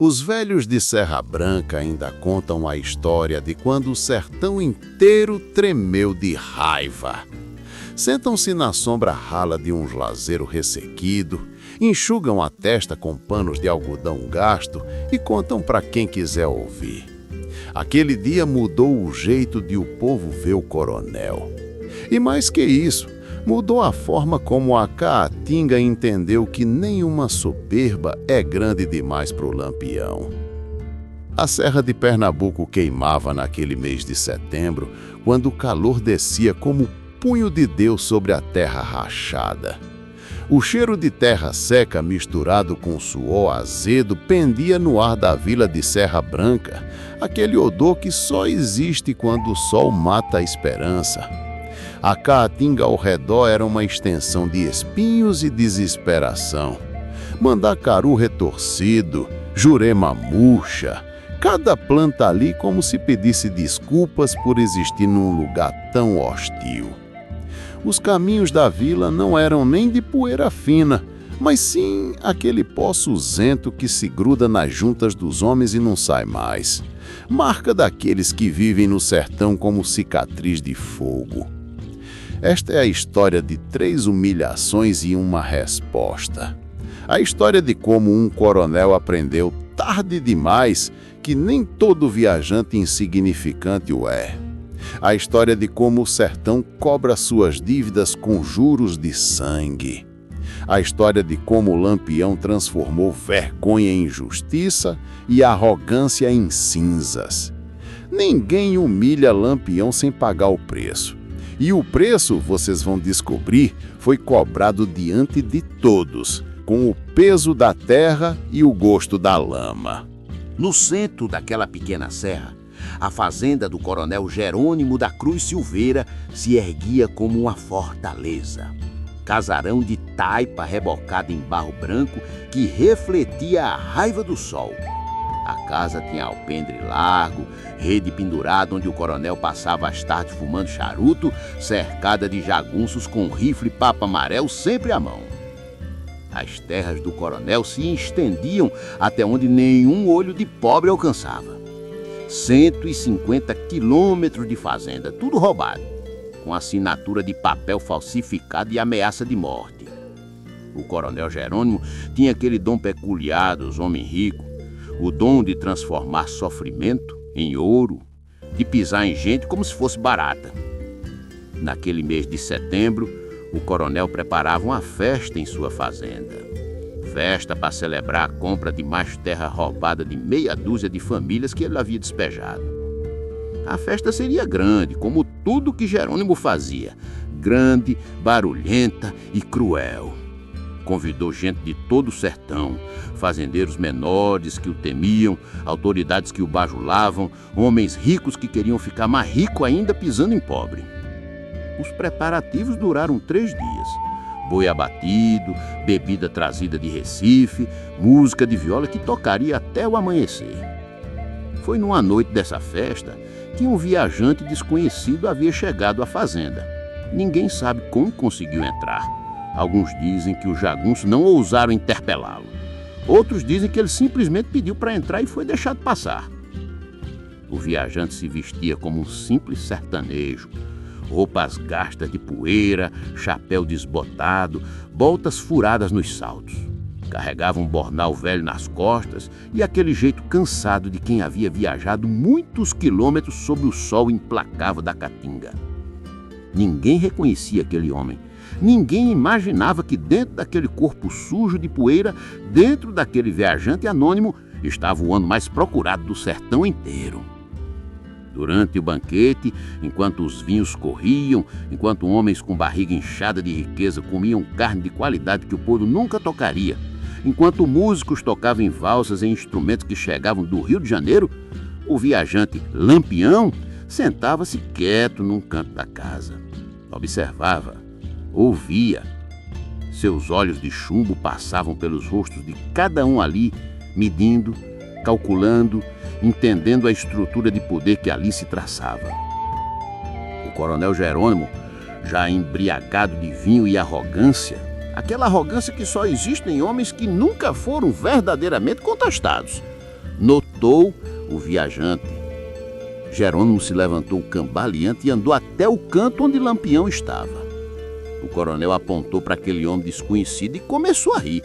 Os velhos de Serra Branca ainda contam a história de quando o sertão inteiro tremeu de raiva. Sentam-se na sombra rala de um juazeiro ressequido, enxugam a testa com panos de algodão gasto e contam para quem quiser ouvir. Aquele dia mudou o jeito de o povo ver o coronel. E mais que isso, mudou a forma como a Caatinga entendeu que nenhuma soberba é grande demais para o Lampião. A Serra de Pernambuco queimava naquele mês de setembro, quando o calor descia como punho de Deus sobre a terra rachada. O cheiro de terra seca misturado com suor azedo pendia no ar da vila de Serra Branca, aquele odor que só existe quando o sol mata a esperança. A Caatinga ao redor era uma extensão de espinhos e desesperação. Mandacaru retorcido, jurema murcha, cada planta ali como se pedisse desculpas por existir num lugar tão hostil. Os caminhos da vila não eram nem de poeira fina, mas sim aquele pó cinzento que se gruda nas juntas dos homens e não sai mais. Marca daqueles que vivem no sertão como cicatriz de fogo. Esta é a história de 3 humilhações e uma resposta. A história de como um coronel aprendeu tarde demais que nem todo viajante insignificante o é. A história de como o sertão cobra suas dívidas com juros de sangue. A história de como o Lampião transformou vergonha em justiça e arrogância em cinzas. Ninguém humilha Lampião sem pagar o preço. E o preço, vocês vão descobrir, foi cobrado diante de todos, com o peso da terra e o gosto da lama. No centro daquela pequena serra, a fazenda do coronel Jerônimo da Cruz Silveira se erguia como uma fortaleza. Casarão de taipa rebocado em barro branco que refletia a raiva do sol. A casa tinha alpendre largo, rede pendurada onde o coronel passava as tardes fumando charuto, cercada de jagunços com rifle e papo amarelo sempre à mão. As terras do coronel se estendiam até onde nenhum olho de pobre alcançava. 150 quilômetros de fazenda, tudo roubado, com assinatura de papel falsificado e ameaça de morte. O coronel Jerônimo tinha aquele dom peculiar dos homens ricos, o dom de transformar sofrimento em ouro, de pisar em gente como se fosse barata. Naquele mês de setembro, o coronel preparava uma festa em sua fazenda. Festa para celebrar a compra de mais terra roubada de meia dúzia de famílias que ele havia despejado. A festa seria grande, como tudo que Jerônimo fazia, grande, barulhenta e cruel. Convidou gente de todo o sertão, fazendeiros menores que o temiam, autoridades que o bajulavam, homens ricos que queriam ficar mais ricos ainda pisando em pobre. Os preparativos duraram 3 dias. Boi abatido, bebida trazida de Recife, música de viola que tocaria até o amanhecer. Foi numa noite dessa festa que um viajante desconhecido havia chegado à fazenda. Ninguém sabe como conseguiu entrar. Alguns dizem que os jagunços não ousaram interpelá-lo. Outros dizem que ele simplesmente pediu para entrar e foi deixado passar. O viajante se vestia como um simples sertanejo. Roupas gastas de poeira, chapéu desbotado, botas furadas nos saltos. Carregava um bornal velho nas costas e aquele jeito cansado de quem havia viajado muitos quilômetros sob o sol implacável da Caatinga. Ninguém reconhecia aquele homem. Ninguém imaginava que dentro daquele corpo sujo de poeira, dentro daquele viajante anônimo, estava o homem mais procurado do sertão inteiro. Durante o banquete, enquanto os vinhos corriam, enquanto homens com barriga inchada de riqueza comiam carne de qualidade que o povo nunca tocaria, enquanto músicos tocavam em valsas e instrumentos que chegavam do Rio de Janeiro, o viajante Lampião sentava-se quieto num canto da casa. Observava, ouvia. Seus olhos de chumbo passavam pelos rostos de cada um ali, medindo, calculando, entendendo a estrutura de poder que ali se traçava. O coronel Jerônimo, já embriagado de vinho e arrogância, aquela arrogância que só existe em homens que nunca foram verdadeiramente contestados, Notou o viajante. Jerônimo se levantou cambaleante e andou até o canto onde Lampião estava. O coronel apontou para aquele homem desconhecido e começou a rir.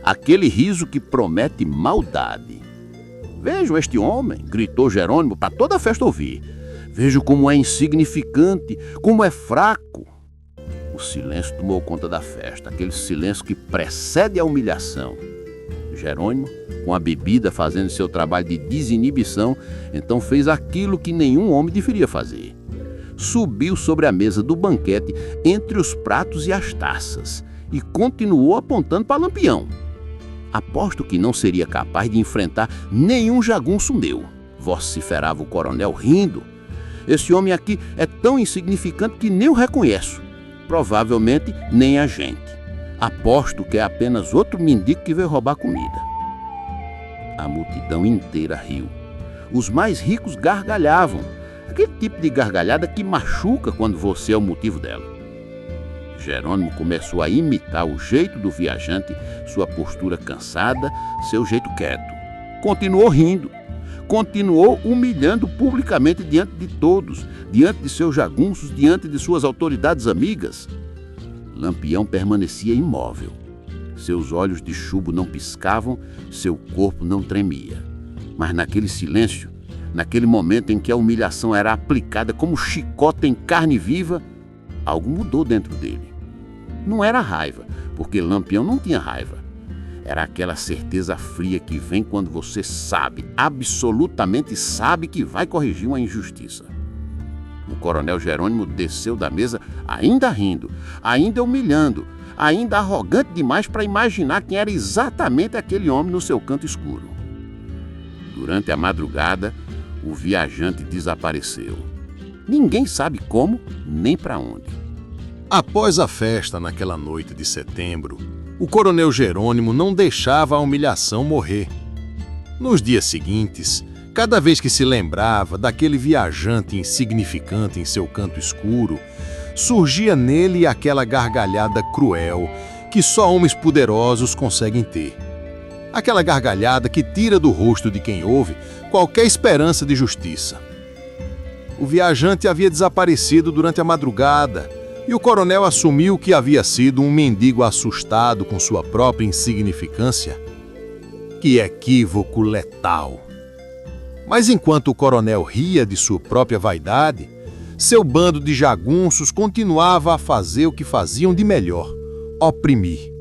Aquele riso que promete maldade. "Vejam este homem", gritou Jerônimo para toda a festa ouvir. "Vejo como é insignificante, como é fraco." O silêncio tomou conta da festa, aquele silêncio que precede a humilhação. Jerônimo, com a bebida fazendo seu trabalho de desinibição, então fez aquilo que nenhum homem deveria fazer. Subiu sobre a mesa do banquete, entre os pratos e as taças, e continuou apontando para Lampião. "Aposto que não seria capaz de enfrentar nenhum jagunço meu", vociferava o coronel rindo. "Esse homem aqui é tão insignificante que nem o reconheço. Provavelmente nem a gente. Aposto que é apenas outro mendigo que veio roubar comida." A multidão inteira riu. Os mais ricos gargalhavam. Aquele tipo de gargalhada que machuca quando você é o motivo dela. Jerônimo começou a imitar o jeito do viajante, sua postura cansada, seu jeito quieto. Continuou rindo. Continuou humilhando publicamente diante de todos, diante de seus jagunços, diante de suas autoridades amigas. Lampião permanecia imóvel. Seus olhos de chumbo não piscavam, seu corpo não tremia. Mas naquele silêncio, naquele momento em que a humilhação era aplicada como chicote em carne viva, algo mudou dentro dele. Não era raiva, porque Lampião não tinha raiva. Era aquela certeza fria que vem quando você sabe, absolutamente sabe que vai corrigir uma injustiça. O coronel Jerônimo desceu da mesa ainda rindo, ainda humilhando, ainda arrogante demais para imaginar quem era exatamente aquele homem no seu canto escuro. Durante a madrugada, o viajante desapareceu. Ninguém sabe como nem para onde. Após a festa naquela noite de setembro, o coronel Jerônimo não deixava a humilhação morrer. Nos dias seguintes, cada vez que se lembrava daquele viajante insignificante em seu canto escuro, surgia nele aquela gargalhada cruel que só homens poderosos conseguem ter. Aquela gargalhada que tira do rosto de quem ouve qualquer esperança de justiça. O viajante havia desaparecido durante a madrugada e o coronel assumiu que havia sido um mendigo assustado com sua própria insignificância. Que equívoco letal! Mas enquanto o coronel ria de sua própria vaidade, seu bando de jagunços continuava a fazer o que faziam de melhor: oprimir.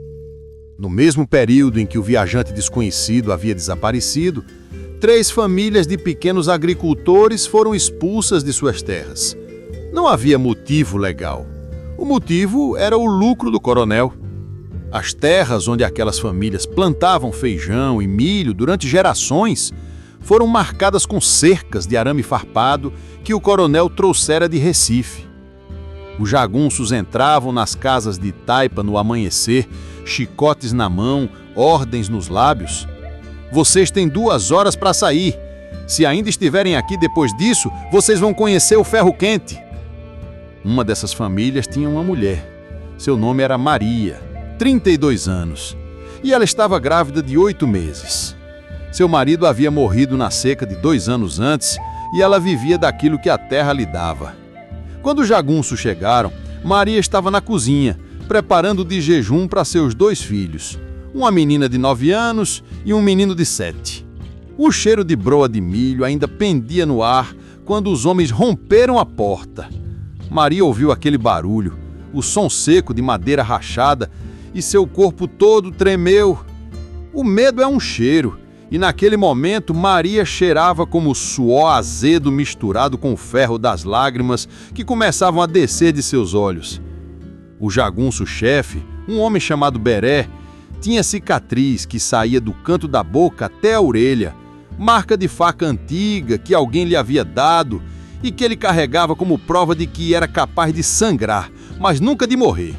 No mesmo período em que o viajante desconhecido havia desaparecido, 3 famílias de pequenos agricultores foram expulsas de suas terras. Não havia motivo legal. O motivo era o lucro do coronel. As terras onde aquelas famílias plantavam feijão e milho durante gerações foram marcadas com cercas de arame farpado que o coronel trouxera de Recife. Os jagunços entravam nas casas de taipa no amanhecer, chicotes na mão, ordens nos lábios. "Vocês têm 2 horas para sair. Se ainda estiverem aqui depois disso, vocês vão conhecer o ferro quente." Uma dessas famílias tinha uma mulher. Seu nome era Maria, 32 anos, e ela estava grávida de 8 meses. Seu marido havia morrido na seca de 2 anos antes e ela vivia daquilo que a terra lhe dava. Quando os jagunços chegaram, Maria estava na cozinha, preparando de jejum para seus 2 filhos, uma menina de 9 anos e um menino de 7. O cheiro de broa de milho ainda pendia no ar quando os homens romperam a porta. Maria ouviu aquele barulho, o som seco de madeira rachada, e seu corpo todo tremeu. O medo é um cheiro, e naquele momento Maria cheirava como suor azedo misturado com o ferro das lágrimas que começavam a descer de seus olhos. O jagunço-chefe, um homem chamado Beré, tinha cicatriz que saía do canto da boca até a orelha, marca de faca antiga que alguém lhe havia dado e que ele carregava como prova de que era capaz de sangrar, mas nunca de morrer.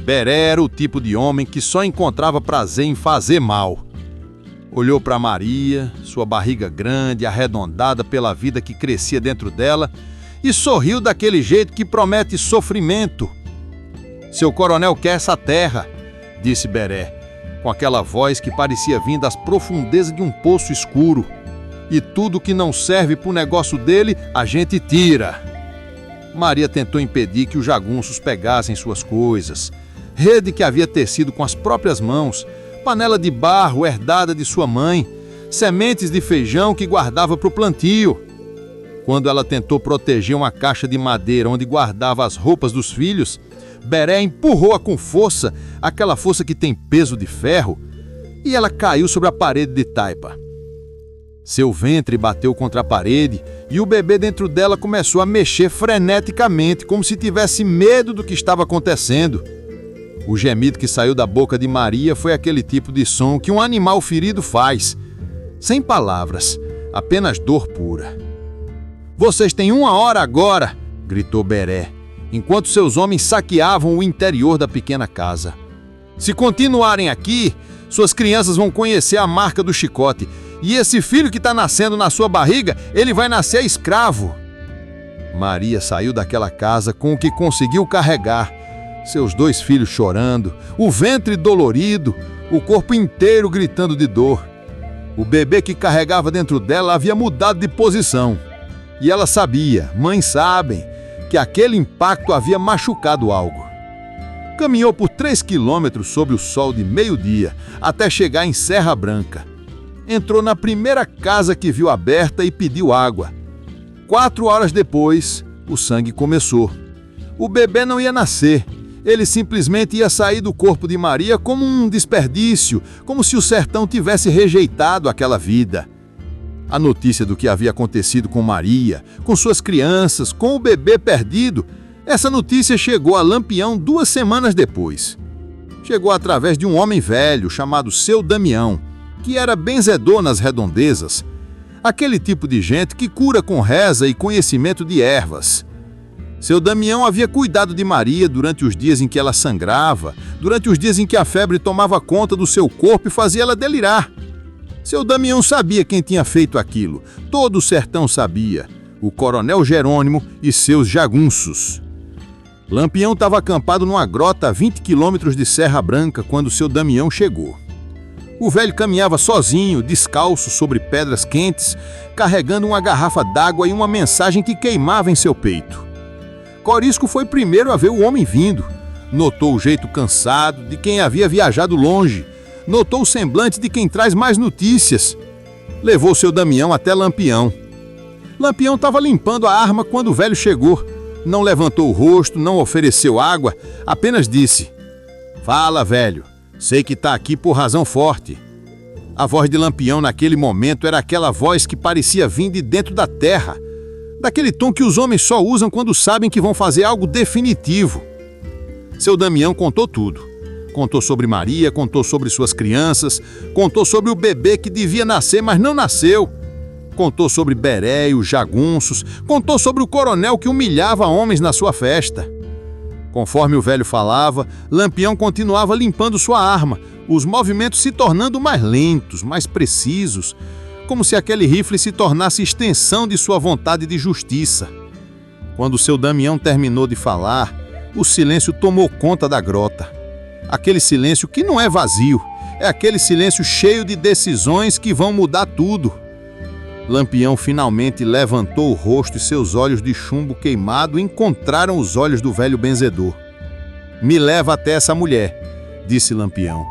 Beré era o tipo de homem que só encontrava prazer em fazer mal. Olhou para Maria, sua barriga grande, arredondada pela vida que crescia dentro dela, e sorriu daquele jeito que promete sofrimento. "Seu coronel quer essa terra", disse Beré, com aquela voz que parecia vir das profundezas de um poço escuro. E tudo que não serve para o negócio dele, a gente tira. Maria tentou impedir que os jagunços pegassem suas coisas. Rede que havia tecido com as próprias mãos, panela de barro herdada de sua mãe, sementes de feijão que guardava para o plantio. Quando ela tentou proteger uma caixa de madeira onde guardava as roupas dos filhos, Beré empurrou-a com força, aquela força que tem peso de ferro, e ela caiu sobre a parede de taipa. Seu ventre bateu contra a parede e o bebê dentro dela começou a mexer freneticamente, como se tivesse medo do que estava acontecendo. O gemido que saiu da boca de Maria foi aquele tipo de som que um animal ferido faz, sem palavras, apenas dor pura. "Vocês têm 1 hora agora!" gritou Beré, enquanto seus homens saqueavam o interior da pequena casa. "Se continuarem aqui, suas crianças vão conhecer a marca do chicote, e esse filho que está nascendo na sua barriga, ele vai nascer escravo." Maria saiu daquela casa com o que conseguiu carregar, seus 2 filhos chorando, o ventre dolorido, o corpo inteiro gritando de dor. O bebê que carregava dentro dela havia mudado de posição. E ela sabia, mães sabem, que aquele impacto havia machucado algo. Caminhou por 3 quilômetros sob o sol de meio-dia, até chegar em Serra Branca. Entrou na primeira casa que viu aberta e pediu água. 4 horas depois, o sangue começou. O bebê não ia nascer. Ele simplesmente ia sair do corpo de Maria como um desperdício, como se o sertão tivesse rejeitado aquela vida. A notícia do que havia acontecido com Maria, com suas crianças, com o bebê perdido, essa notícia chegou a Lampião 2 semanas depois. Chegou através de um homem velho chamado Seu Damião, que era benzedor nas redondezas, aquele tipo de gente que cura com reza e conhecimento de ervas. Seu Damião havia cuidado de Maria durante os dias em que ela sangrava, durante os dias em que a febre tomava conta do seu corpo e fazia ela delirar. Seu Damião sabia quem tinha feito aquilo. Todo o sertão sabia. O coronel Jerônimo e seus jagunços. Lampião estava acampado numa grota a 20 quilômetros de Serra Branca quando seu Damião chegou. O velho caminhava sozinho, descalço sobre pedras quentes, carregando uma garrafa d'água e uma mensagem que queimava em seu peito. Corisco foi primeiro a ver o homem vindo. Notou o jeito cansado de quem havia viajado longe. Notou o semblante de quem traz mais notícias. Levou seu Damião até Lampião. Lampião estava limpando a arma quando o velho chegou. Não levantou o rosto, não ofereceu água, apenas disse: "Fala, velho, sei que está aqui por razão forte." A voz de Lampião naquele momento era aquela voz que parecia vir de dentro da terra, daquele tom que os homens só usam quando sabem que vão fazer algo definitivo. Seu Damião contou tudo. Contou sobre Maria, contou sobre suas crianças, contou sobre o bebê que devia nascer, mas não nasceu. Contou sobre Beré e os jagunços, contou sobre o coronel que humilhava homens na sua festa. Conforme o velho falava, Lampião continuava limpando sua arma, os movimentos se tornando mais lentos, mais precisos, como se aquele rifle se tornasse extensão de sua vontade de justiça. Quando seu Damião terminou de falar, o silêncio tomou conta da grota. Aquele silêncio que não é vazio, é aquele silêncio cheio de decisões que vão mudar tudo. Lampião finalmente levantou o rosto e seus olhos de chumbo queimado encontraram os olhos do velho benzedor. "Me leva até essa mulher", disse Lampião.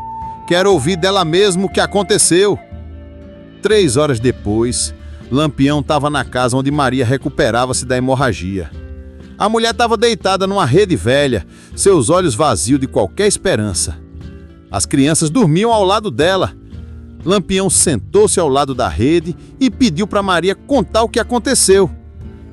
"Quero ouvir dela mesmo o que aconteceu." 3 horas depois, Lampião estava na casa onde Maria recuperava-se da hemorragia. A mulher estava deitada numa rede velha, seus olhos vazios de qualquer esperança. As crianças dormiam ao lado dela. Lampião sentou-se ao lado da rede e pediu para Maria contar o que aconteceu.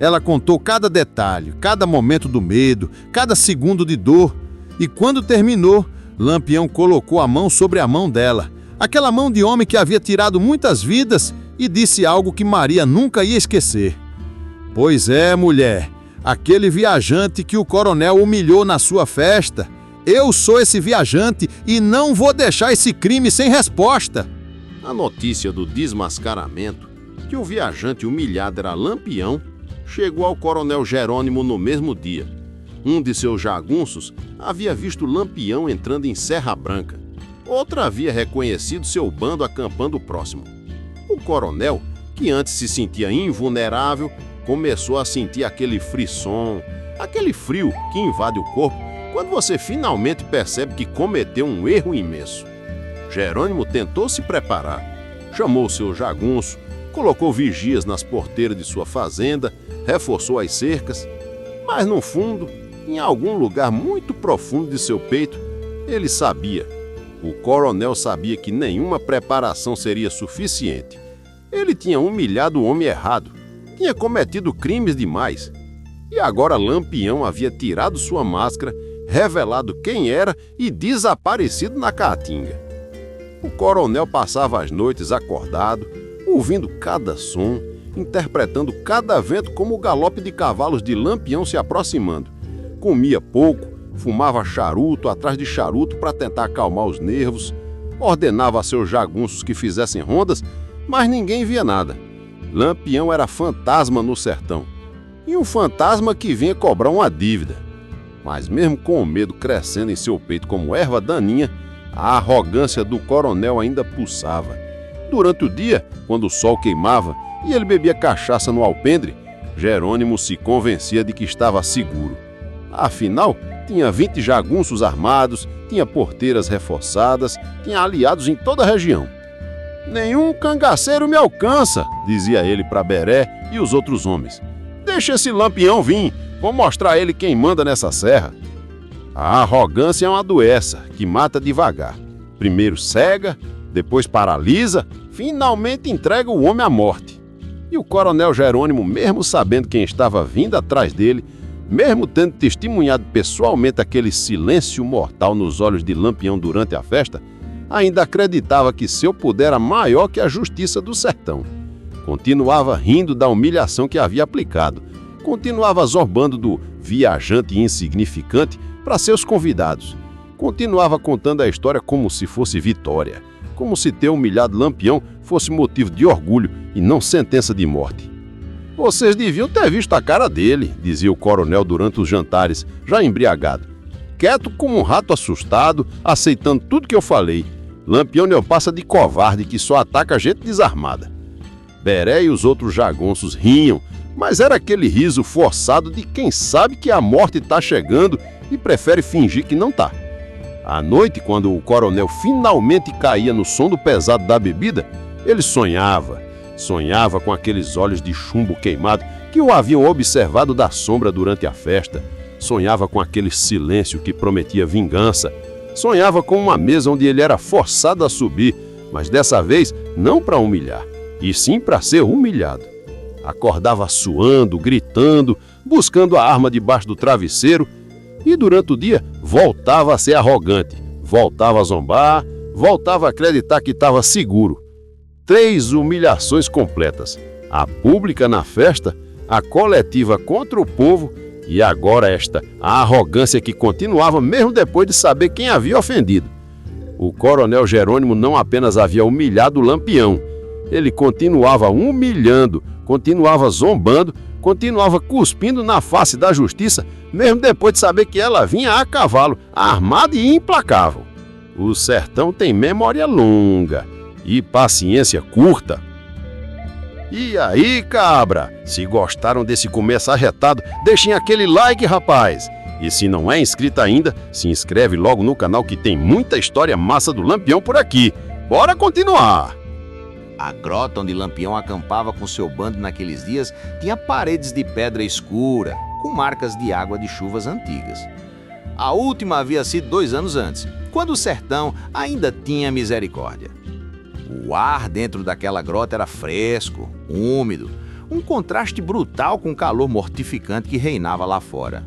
Ela contou cada detalhe, cada momento do medo, cada segundo de dor. E quando terminou, Lampião colocou a mão sobre a mão dela, aquela mão de homem que havia tirado muitas vidas, e disse algo que Maria nunca ia esquecer. "Pois é, mulher. Aquele viajante que o coronel humilhou na sua festa. Eu sou esse viajante e não vou deixar esse crime sem resposta." A notícia do desmascaramento, que o viajante humilhado era Lampião, chegou ao coronel Jerônimo no mesmo dia. Um de seus jagunços havia visto Lampião entrando em Serra Branca. Outra havia reconhecido seu bando acampando próximo. O coronel, que antes se sentia invulnerável, começou a sentir aquele frisson, aquele frio que invade o corpo quando você finalmente percebe que cometeu um erro imenso. Jerônimo tentou se preparar. Chamou seu jagunço, colocou vigias nas porteiras de sua fazenda, reforçou as cercas, mas no fundo, em algum lugar muito profundo de seu peito, ele sabia. O coronel sabia que nenhuma preparação seria suficiente. Ele tinha humilhado o homem errado, tinha cometido crimes demais. E agora Lampião havia tirado sua máscara, revelado quem era e desaparecido na caatinga. O coronel passava as noites acordado, ouvindo cada som, interpretando cada vento como o galope de cavalos de Lampião se aproximando. Comia pouco, fumava charuto atrás de charuto para tentar acalmar os nervos, ordenava a seus jagunços que fizessem rondas, mas ninguém via nada. Lampião era fantasma no sertão, e um fantasma que vinha cobrar uma dívida. Mas mesmo com o medo crescendo em seu peito como erva daninha, a arrogância do coronel ainda pulsava. Durante o dia, quando o sol queimava e ele bebia cachaça no alpendre, Jerônimo se convencia de que estava seguro. Afinal, tinha 20 jagunços armados, tinha porteiras reforçadas, tinha aliados em toda a região. "Nenhum cangaceiro me alcança", dizia ele para Beré e os outros homens. "Deixa esse Lampião vir, vou mostrar a ele quem manda nessa serra." A arrogância é uma doença que mata devagar. Primeiro cega, depois paralisa, finalmente entrega o homem à morte. E o coronel Jerônimo, mesmo sabendo quem estava vindo atrás dele, mesmo tendo testemunhado pessoalmente aquele silêncio mortal nos olhos de Lampião durante a festa, ainda acreditava que seu poder era maior que a justiça do sertão. Continuava rindo da humilhação que havia aplicado. Continuava zombando do viajante insignificante para seus convidados. Continuava contando a história como se fosse vitória, como se ter humilhado Lampião fosse motivo de orgulho e não sentença de morte. "Vocês deviam ter visto a cara dele", dizia o coronel durante os jantares, já embriagado. "Quieto como um rato assustado, aceitando tudo que eu falei. Lampião não passa de covarde que só ataca gente desarmada." Beré e os outros jagunços riam, mas era aquele riso forçado de quem sabe que a morte está chegando e prefere fingir que não está. À noite, quando o coronel finalmente caía no sono pesado da bebida, ele sonhava com aqueles olhos de chumbo queimado que o haviam observado da sombra durante a festa. Sonhava com aquele silêncio que prometia vingança. Sonhava com uma mesa onde ele era forçado a subir, mas dessa vez não para humilhar, e sim para ser humilhado. Acordava suando, gritando, buscando a arma debaixo do travesseiro, e durante o dia voltava a ser arrogante, voltava a zombar, voltava a acreditar que estava seguro. 3 humilhações completas: a pública na festa, a coletiva contra o povo e agora esta, a arrogância que continuava mesmo depois de saber quem havia ofendido. O coronel Jerônimo não apenas havia humilhado o Lampião, ele continuava humilhando, continuava zombando, continuava cuspindo na face da justiça, mesmo depois de saber que ela vinha a cavalo, armada e implacável. O sertão tem memória longa e paciência curta. E aí, cabra? Se gostaram desse começo arretado, deixem aquele like, rapaz! E se não é inscrito ainda, se inscreve logo no canal que tem muita história massa do Lampião por aqui. Bora continuar! A grota onde Lampião acampava com seu bando naqueles dias tinha paredes de pedra escura, com marcas de água de chuvas antigas. A última havia sido 2 anos antes, quando o sertão ainda tinha misericórdia. O ar dentro daquela grota era fresco, úmido, um contraste brutal com o calor mortificante que reinava lá fora.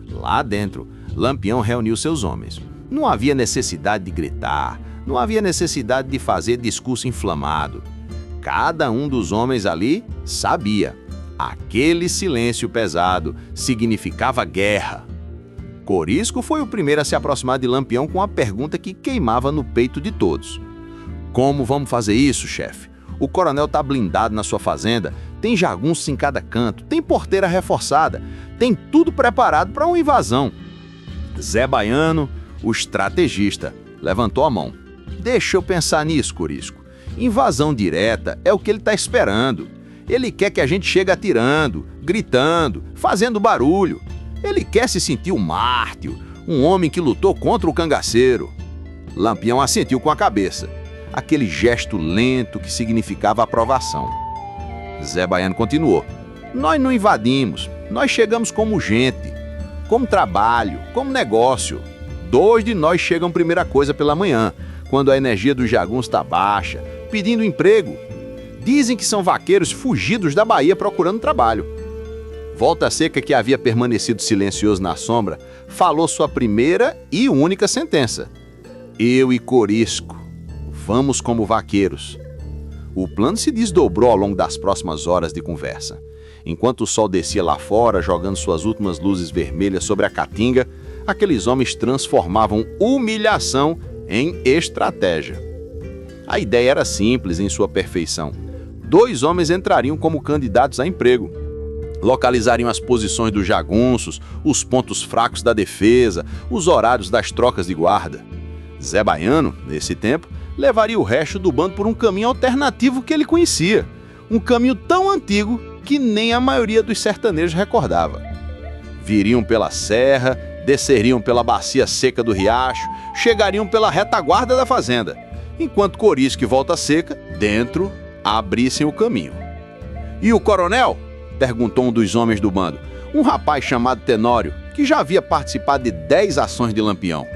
Lá dentro, Lampião reuniu seus homens. Não havia necessidade de gritar, não havia necessidade de fazer discurso inflamado. Cada um dos homens ali sabia. Aquele silêncio pesado significava guerra. Corisco foi o primeiro a se aproximar de Lampião com a pergunta que queimava no peito de todos. "Como vamos fazer isso, chefe? O coronel está blindado na sua fazenda, tem jagunços em cada canto, tem porteira reforçada, tem tudo preparado para uma invasão." Zé Baiano, o estrategista, Levantou a mão. Deixa eu pensar nisso, Corisco. Invasão direta é o que ele está esperando. Ele quer que a gente chegue atirando, gritando, fazendo barulho. Ele quer se sentir um mártir, um homem que lutou contra o cangaceiro. Lampião assentiu com a cabeça. Aquele gesto lento que significava aprovação. Zé Baiano continuou. Nós não invadimos, nós chegamos como gente, como trabalho, como negócio. 2 de nós chegam primeira coisa pela manhã, quando a energia dos jagunços está baixa, pedindo emprego. Dizem que são vaqueiros fugidos da Bahia procurando trabalho. Volta Seca, que havia permanecido silencioso na sombra, falou sua primeira e única sentença. Eu e Corisco, vamos como vaqueiros. O plano se desdobrou ao longo das próximas horas de conversa. Enquanto o sol descia lá fora, jogando suas últimas luzes vermelhas sobre a caatinga, aqueles homens transformavam humilhação em estratégia. A ideia era simples em sua perfeição. 2 homens entrariam como candidatos a emprego. Localizariam as posições dos jagunços, os pontos fracos da defesa, os horários das trocas de guarda. Zé Baiano, nesse tempo, levaria o resto do bando por um caminho alternativo que ele conhecia. Um caminho tão antigo que nem a maioria dos sertanejos recordava. Viriam pela serra, desceriam pela bacia seca do riacho, chegariam pela retaguarda da fazenda, enquanto Corisco e Volta Seca, dentro, abrissem o caminho. E o coronel? Perguntou um dos homens do bando, um rapaz chamado Tenório, que já havia participado de 10 ações de Lampião.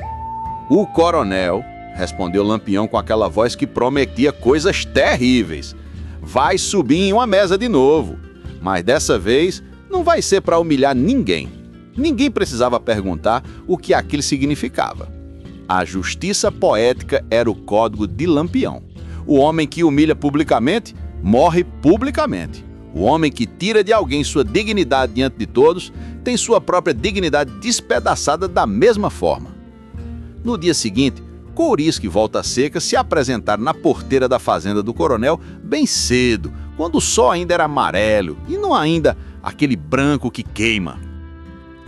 O coronel, respondeu Lampião com aquela voz que prometia coisas terríveis. Vai subir em uma mesa de novo, mas dessa vez não vai ser para humilhar ninguém. Ninguém precisava perguntar o que aquilo significava. A justiça poética era o código de Lampião. O homem que humilha publicamente, morre publicamente. O homem que tira de alguém sua dignidade diante de todos, tem sua própria dignidade despedaçada da mesma forma. No dia seguinte, Corisco e Volta Seca se apresentaram na porteira da fazenda do coronel bem cedo, quando o sol ainda era amarelo e não ainda aquele branco que queima.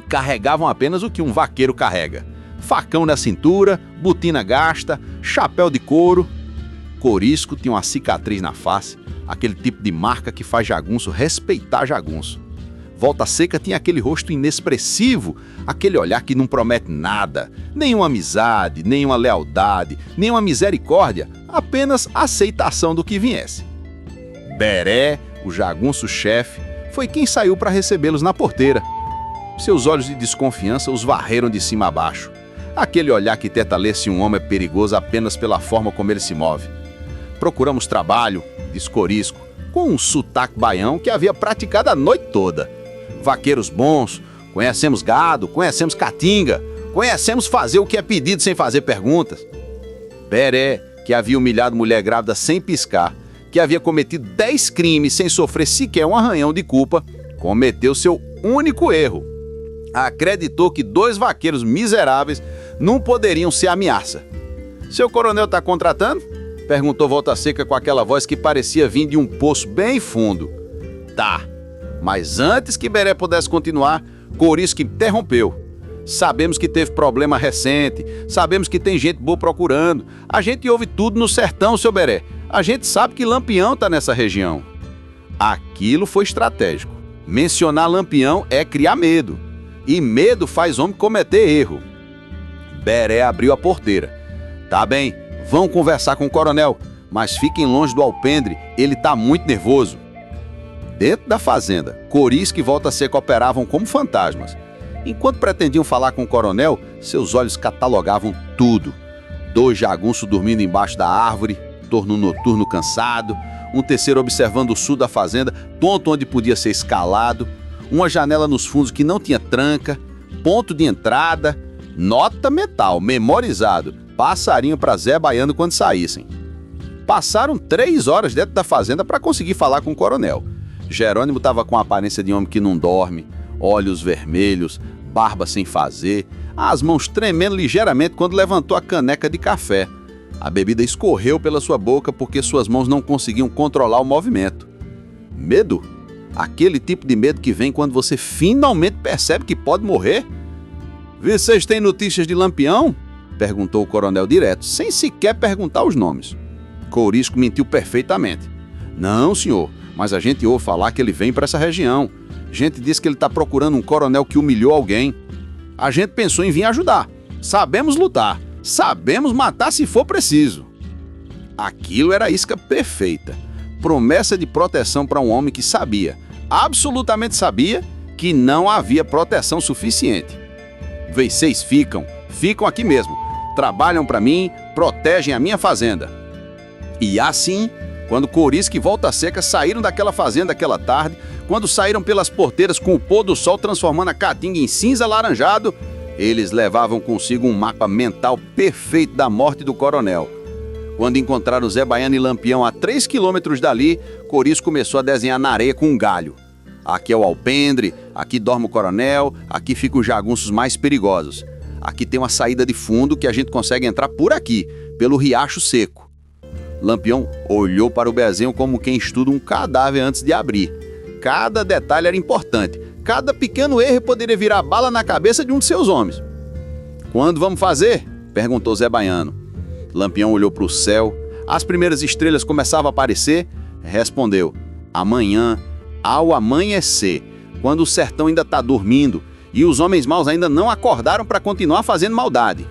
Carregavam apenas o que um vaqueiro carrega: facão na cintura, botina gasta, chapéu de couro. Corisco tinha uma cicatriz na face, aquele tipo de marca que faz jagunço respeitar jagunço. Volta Seca tinha aquele rosto inexpressivo, aquele olhar que não promete nada, nenhuma amizade, nenhuma lealdade, nenhuma misericórdia, apenas aceitação do que viesse. Beré, o jagunço-chefe, foi quem saiu para recebê-los na porteira. Seus olhos de desconfiança os varreram de cima a baixo. Aquele olhar que tenta ler se um homem é perigoso apenas pela forma como ele se move. Procuramos trabalho, disse Corisco, com um sotaque baião que havia praticado a noite toda. Vaqueiros bons, conhecemos gado, conhecemos caatinga, conhecemos fazer o que é pedido sem fazer perguntas. Beré, que havia humilhado mulher grávida sem piscar, que havia cometido 10 crimes sem sofrer sequer um arranhão de culpa, cometeu seu único erro. Acreditou que 2 vaqueiros miseráveis não poderiam ser ameaça. Seu coronel está contratando? Perguntou Volta Seca com aquela voz que parecia vir de um poço bem fundo. Tá, mas antes que Beré pudesse continuar, Corisco interrompeu. Sabemos que teve problema recente, sabemos que tem gente boa procurando. A gente ouve tudo no sertão, seu Beré. A gente sabe que Lampião está nessa região. Aquilo foi estratégico. Mencionar Lampião é criar medo. E medo faz homem cometer erro. Beré abriu a porteira. Tá bem, vão conversar com o coronel, mas fiquem longe do alpendre, ele tá muito nervoso. Dentro da fazenda, Corisco e Volta Seca operavam como fantasmas. Enquanto pretendiam falar com o coronel, seus olhos catalogavam tudo. 2 jagunços dormindo embaixo da árvore, torno noturno cansado, um terceiro observando o sul da fazenda, ponto onde podia ser escalado, uma janela nos fundos que não tinha tranca, ponto de entrada, nota mental, memorizado, passarinho para Zé Baiano quando saíssem. Passaram 3 horas dentro da fazenda para conseguir falar com o coronel. Jerônimo estava com a aparência de homem que não dorme, olhos vermelhos, barba sem fazer, as mãos tremendo ligeiramente quando levantou a caneca de café. A bebida escorreu pela sua boca porque suas mãos não conseguiam controlar o movimento. Medo? Aquele tipo de medo que vem quando você finalmente percebe que pode morrer? Vocês têm notícias de Lampião? Perguntou o coronel direto, sem sequer perguntar os nomes. Courisco mentiu perfeitamente. Não, senhor, mas a gente ouve falar que ele vem para essa região. A gente disse que ele está procurando um coronel que humilhou alguém. A gente pensou em vir ajudar. Sabemos lutar. Sabemos matar se for preciso. Aquilo era a isca perfeita. Promessa de proteção para um homem que sabia, absolutamente sabia, que não havia proteção suficiente. Vocês ficam aqui mesmo. Trabalham para mim, protegem a minha fazenda. E assim, quando Courisco e Volta Seca saíram daquela fazenda aquela tarde, quando saíram pelas porteiras com o pôr do sol transformando a caatinga em cinza alaranjado, eles levavam consigo um mapa mental perfeito da morte do coronel. Quando encontraram Zé Baiano e Lampião a 3 quilômetros dali, Courisco começou a desenhar na areia com um galho. Aqui é o alpendre, aqui dorme o coronel, aqui ficam os jagunços mais perigosos. Aqui tem uma saída de fundo que a gente consegue entrar por aqui, pelo riacho seco. Lampião olhou para o desenho como quem estuda um cadáver antes de abrir. Cada detalhe era importante. Cada pequeno erro poderia virar bala na cabeça de um de seus homens. "Quando vamos fazer?" perguntou Zé Baiano. Lampião olhou para o céu. As primeiras estrelas começavam a aparecer. Respondeu: "Amanhã, ao amanhecer, quando o sertão ainda está dormindo e os homens maus ainda não acordaram para continuar fazendo maldade."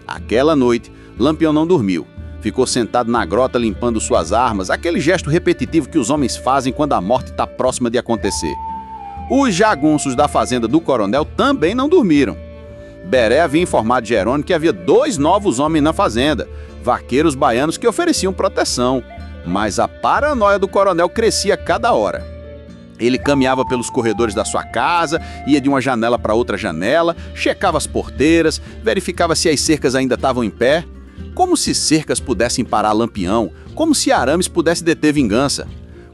Aquela noite, Lampião não dormiu. Ficou sentado na grota limpando suas armas, aquele gesto repetitivo que os homens fazem quando a morte está próxima de acontecer. Os jagunços da fazenda do coronel também não dormiram. Beré havia informado Jerônimo que havia 2 novos homens na fazenda, vaqueiros baianos que ofereciam proteção. Mas a paranoia do coronel crescia a cada hora. Ele caminhava pelos corredores da sua casa, ia de uma janela para outra janela, checava as porteiras, verificava se as cercas ainda estavam em pé. Como se cercas pudessem parar Lampião, como se arames pudesse deter vingança.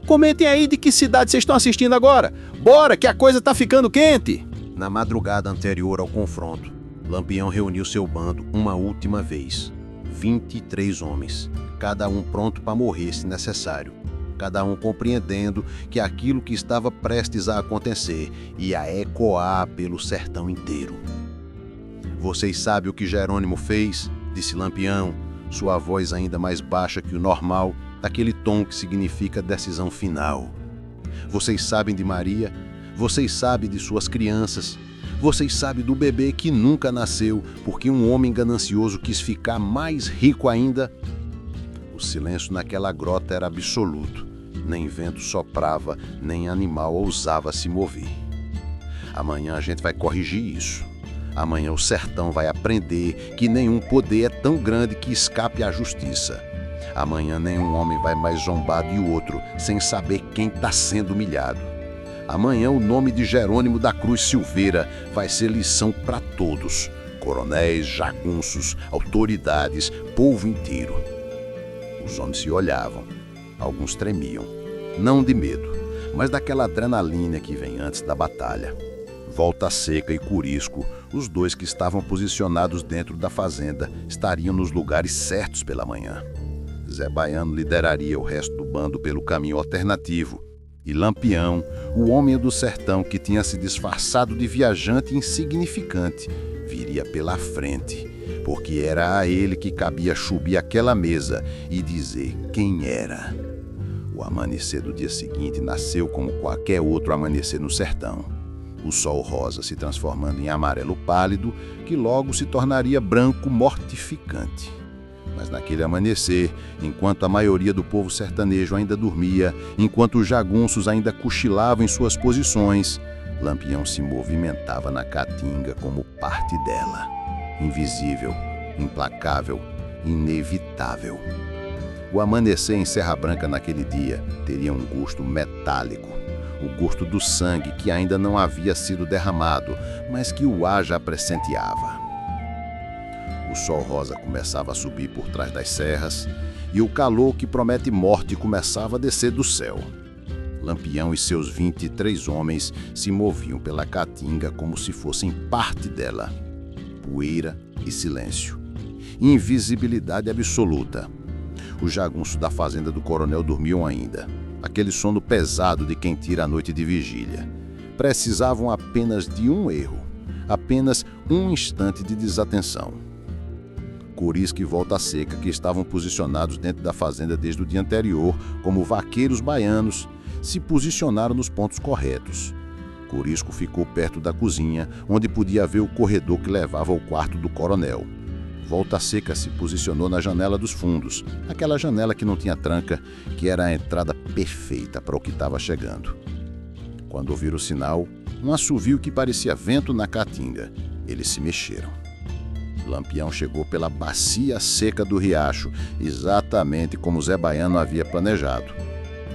Comentem aí de que cidade vocês estão assistindo agora. Bora, que a coisa tá ficando quente. Na madrugada anterior ao confronto, Lampião reuniu seu bando uma última vez. 23 homens, cada um pronto para morrer se necessário. Cada um compreendendo que aquilo que estava prestes a acontecer ia ecoar pelo sertão inteiro. "Vocês sabem o que Jerônimo fez?" disse Lampião, sua voz ainda mais baixa que o normal, daquele tom que significa decisão final. "Vocês sabem de Maria? Vocês sabem de suas crianças? Vocês sabem do bebê que nunca nasceu porque um homem ganancioso quis ficar mais rico ainda?" O silêncio naquela grota era absoluto. Nem vento soprava, nem animal ousava se mover. "Amanhã a gente vai corrigir isso. Amanhã o sertão vai aprender que nenhum poder é tão grande que escape à justiça. Amanhã nenhum homem vai mais zombar de outro sem saber quem está sendo humilhado. Amanhã o nome de Jerônimo da Cruz Silveira vai ser lição para todos, coronéis, jagunços, autoridades, povo inteiro." Os homens se olhavam. Alguns tremiam, não de medo, mas daquela adrenalina que vem antes da batalha. Volta Seca e Courisco, os 2 que estavam posicionados dentro da fazenda, estariam nos lugares certos pela manhã. Zé Baiano lideraria o resto do bando pelo caminho alternativo, e Lampião, o homem do sertão que tinha se disfarçado de viajante insignificante, viria pela frente, porque era a ele que cabia subir aquela mesa e dizer quem era. O amanhecer do dia seguinte nasceu como qualquer outro amanhecer no sertão. O sol rosa se transformando em amarelo pálido, que logo se tornaria branco mortificante. Mas naquele amanhecer, enquanto a maioria do povo sertanejo ainda dormia, enquanto os jagunços ainda cochilavam em suas posições, Lampião se movimentava na caatinga como parte dela. Invisível, implacável, inevitável. O amanhecer em Serra Branca naquele dia teria um gosto metálico, o gosto do sangue que ainda não havia sido derramado, mas que o ar já pressenteava. O sol rosa começava a subir por trás das serras e o calor que promete morte começava a descer do céu. Lampião e seus 23 homens se moviam pela caatinga como se fossem parte dela. Poeira e silêncio. Invisibilidade absoluta. Os jagunços da fazenda do coronel dormiam ainda. Aquele sono pesado de quem tira a noite de vigília. Precisavam apenas de um erro. Apenas um instante de desatenção. Corisco e Volta Seca, que estavam posicionados dentro da fazenda desde o dia anterior, como vaqueiros baianos, se posicionaram nos pontos corretos. Corisco ficou perto da cozinha, onde podia ver o corredor que levava ao quarto do coronel. Volta Seca se posicionou na janela dos fundos, aquela janela que não tinha tranca, que era a entrada perfeita para o que estava chegando. Quando ouviram o sinal, um assovio que parecia vento na caatinga, eles se mexeram. Lampião chegou pela bacia seca do riacho, exatamente como Zé Baiano havia planejado.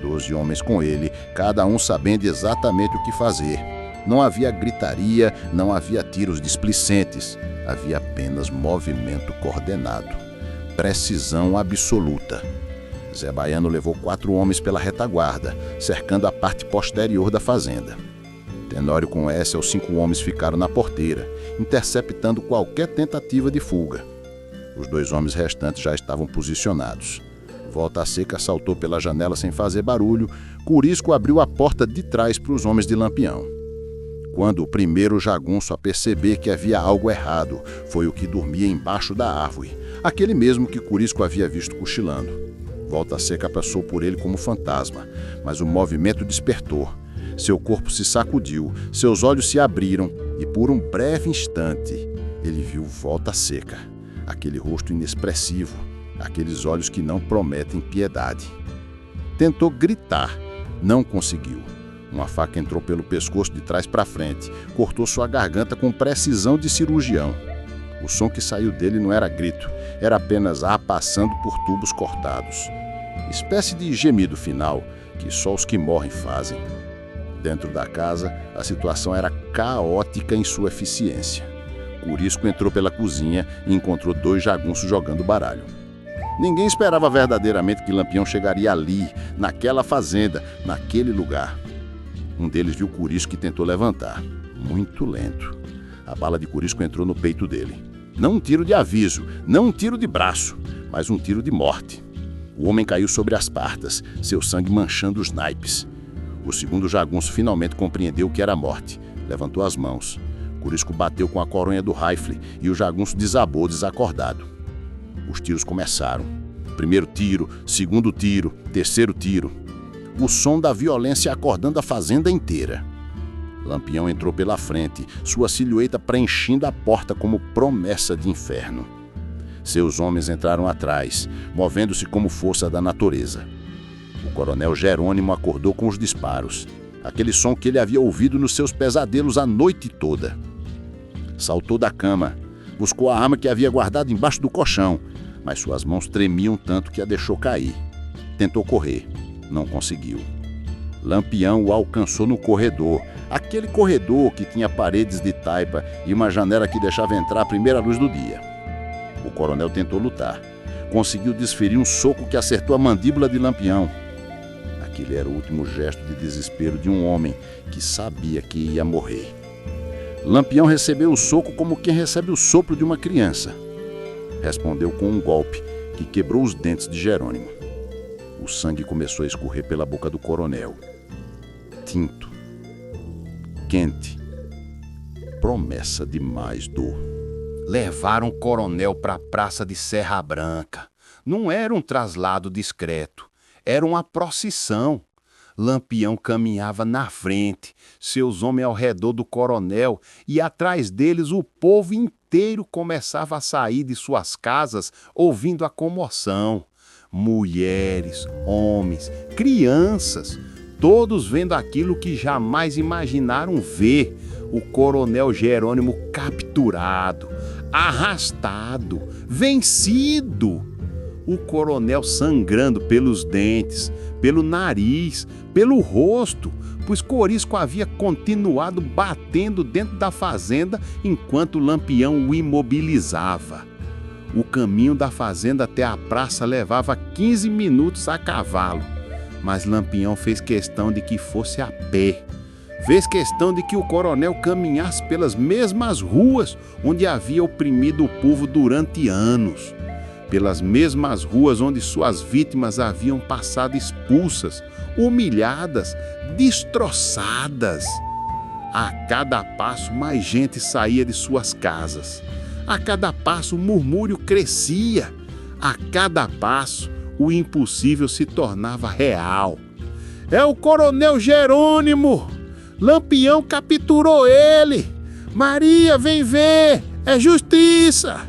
12 homens com ele, cada um sabendo exatamente o que fazer. Não havia gritaria, não havia tiros displicentes, havia apenas movimento coordenado. Precisão absoluta. Zé Baiano levou 4 homens pela retaguarda, cercando a parte posterior da fazenda. Tenório com S aos 5 homens ficaram na porteira, interceptando qualquer tentativa de fuga. Os 2 homens restantes já estavam posicionados. Volta Seca saltou pela janela sem fazer barulho. Corisco abriu a porta de trás para os homens de Lampião. Quando o primeiro jagunço a perceber que havia algo errado foi o que dormia embaixo da árvore, aquele mesmo que Corisco havia visto cochilando. Volta Seca passou por ele como fantasma, mas o movimento despertou. Seu corpo se sacudiu, seus olhos se abriram e, por um breve instante, ele viu Volta Seca, aquele rosto inexpressivo, aqueles olhos que não prometem piedade. Tentou gritar, não conseguiu. Uma faca entrou pelo pescoço de trás para frente, cortou sua garganta com precisão de cirurgião. O som que saiu dele não era grito, era apenas ar passando por tubos cortados. Espécie de gemido final que só os que morrem fazem. Dentro da casa, a situação era caótica em sua eficiência. Corisco entrou pela cozinha e encontrou 2 jagunços jogando baralho. Ninguém esperava verdadeiramente que Lampião chegaria ali, naquela fazenda, naquele lugar. Um deles viu Corisco e tentou levantar. Muito lento. A bala de Corisco entrou no peito dele. Não um tiro de aviso, não um tiro de braço, mas um tiro de morte. O homem caiu sobre as partas, seu sangue manchando os naipes. O segundo jagunço finalmente compreendeu o que era a morte. Levantou as mãos. Corisco bateu com a coronha do rifle e o jagunço desabou desacordado. Os tiros começaram. Primeiro tiro, segundo tiro, terceiro tiro. O som da violência acordando a fazenda inteira. Lampião entrou pela frente, sua silhueta preenchendo a porta como promessa de inferno. Seus homens entraram atrás, movendo-se como força da natureza. O coronel Jerônimo acordou com os disparos, aquele som que ele havia ouvido nos seus pesadelos a noite toda. Saltou da cama, buscou a arma que havia guardado embaixo do colchão, mas suas mãos tremiam tanto que a deixou cair. Tentou correr, não conseguiu. Lampião o alcançou no corredor, aquele corredor que tinha paredes de taipa e uma janela que deixava entrar a primeira luz do dia. O coronel tentou lutar. Conseguiu desferir um soco que acertou a mandíbula de Lampião. Aquele era o último gesto de desespero de um homem que sabia que ia morrer. Lampião recebeu o soco como quem recebe o sopro de uma criança. Respondeu com um golpe que quebrou os dentes de Jerônimo. O sangue começou a escorrer pela boca do coronel. Tinto. Quente. Promessa de mais dor. Levaram o coronel para a praça de Serra Branca. Não era um traslado discreto, era uma procissão. Lampião caminhava na frente, seus homens ao redor do coronel, e atrás deles o povo inteiro começava a sair de suas casas ouvindo a comoção. Mulheres, homens, crianças, todos vendo aquilo que jamais imaginaram ver: o coronel Jerônimo capturado, arrastado, vencido. O coronel sangrando pelos dentes, pelo nariz, pelo rosto, pois Corisco havia continuado batendo dentro da fazenda enquanto Lampião o imobilizava. O caminho da fazenda até a praça levava 15 minutos a cavalo, mas Lampião fez questão de que fosse a pé. Fez questão de que o coronel caminhasse pelas mesmas ruas onde havia oprimido o povo durante anos. Pelas mesmas ruas onde suas vítimas haviam passado expulsas, humilhadas, destroçadas. A cada passo mais gente saía de suas casas. A cada passo o murmúrio crescia. A cada passo o impossível se tornava real. É o Coronel Jerônimo! Lampião capturou ele! Maria, vem ver! É justiça!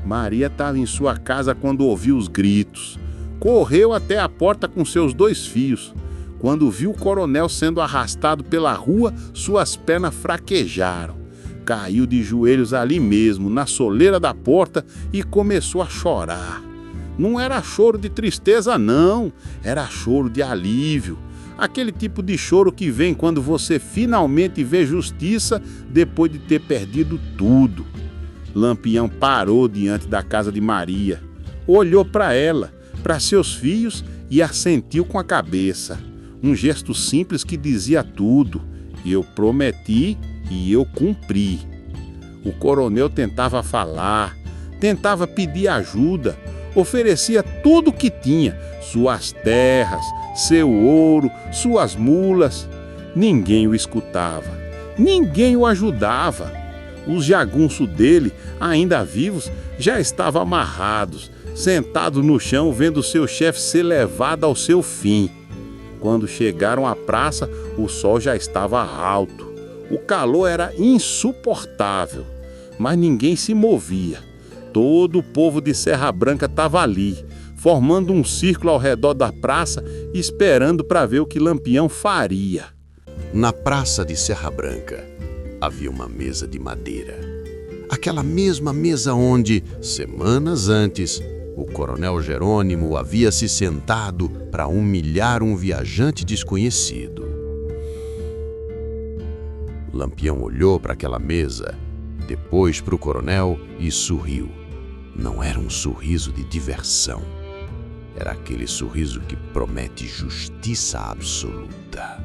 Maria estava em sua casa quando ouviu os gritos. Correu até a porta com seus 2 filhos. Quando viu o coronel sendo arrastado pela rua, suas pernas fraquejaram. Caiu de joelhos ali mesmo, na soleira da porta, e começou a chorar. Não era choro de tristeza, não. Era choro de alívio. Aquele tipo de choro que vem quando você finalmente vê justiça depois de ter perdido tudo. Lampião parou diante da casa de Maria. Olhou para ela, para seus filhos e assentiu com a cabeça. Um gesto simples que dizia tudo. Eu prometi e eu cumpri. O coronel tentava falar, tentava pedir ajuda, oferecia tudo o que tinha, suas terras, seu ouro, suas mulas. Ninguém o escutava, ninguém o ajudava. Os jagunços dele, ainda vivos, já estavam amarrados, sentados no chão vendo seu chefe ser levado ao seu fim. Quando chegaram à praça, o sol já estava alto. O calor era insuportável, mas ninguém se movia. Todo o povo de Serra Branca estava ali, formando um círculo ao redor da praça, esperando para ver o que Lampião faria. Na praça de Serra Branca havia uma mesa de madeira. Aquela mesma mesa onde, semanas antes, o coronel Jerônimo havia se sentado para humilhar um viajante desconhecido. Lampião olhou para aquela mesa, depois para o coronel e sorriu. Não era um sorriso de diversão. Era aquele sorriso que promete justiça absoluta.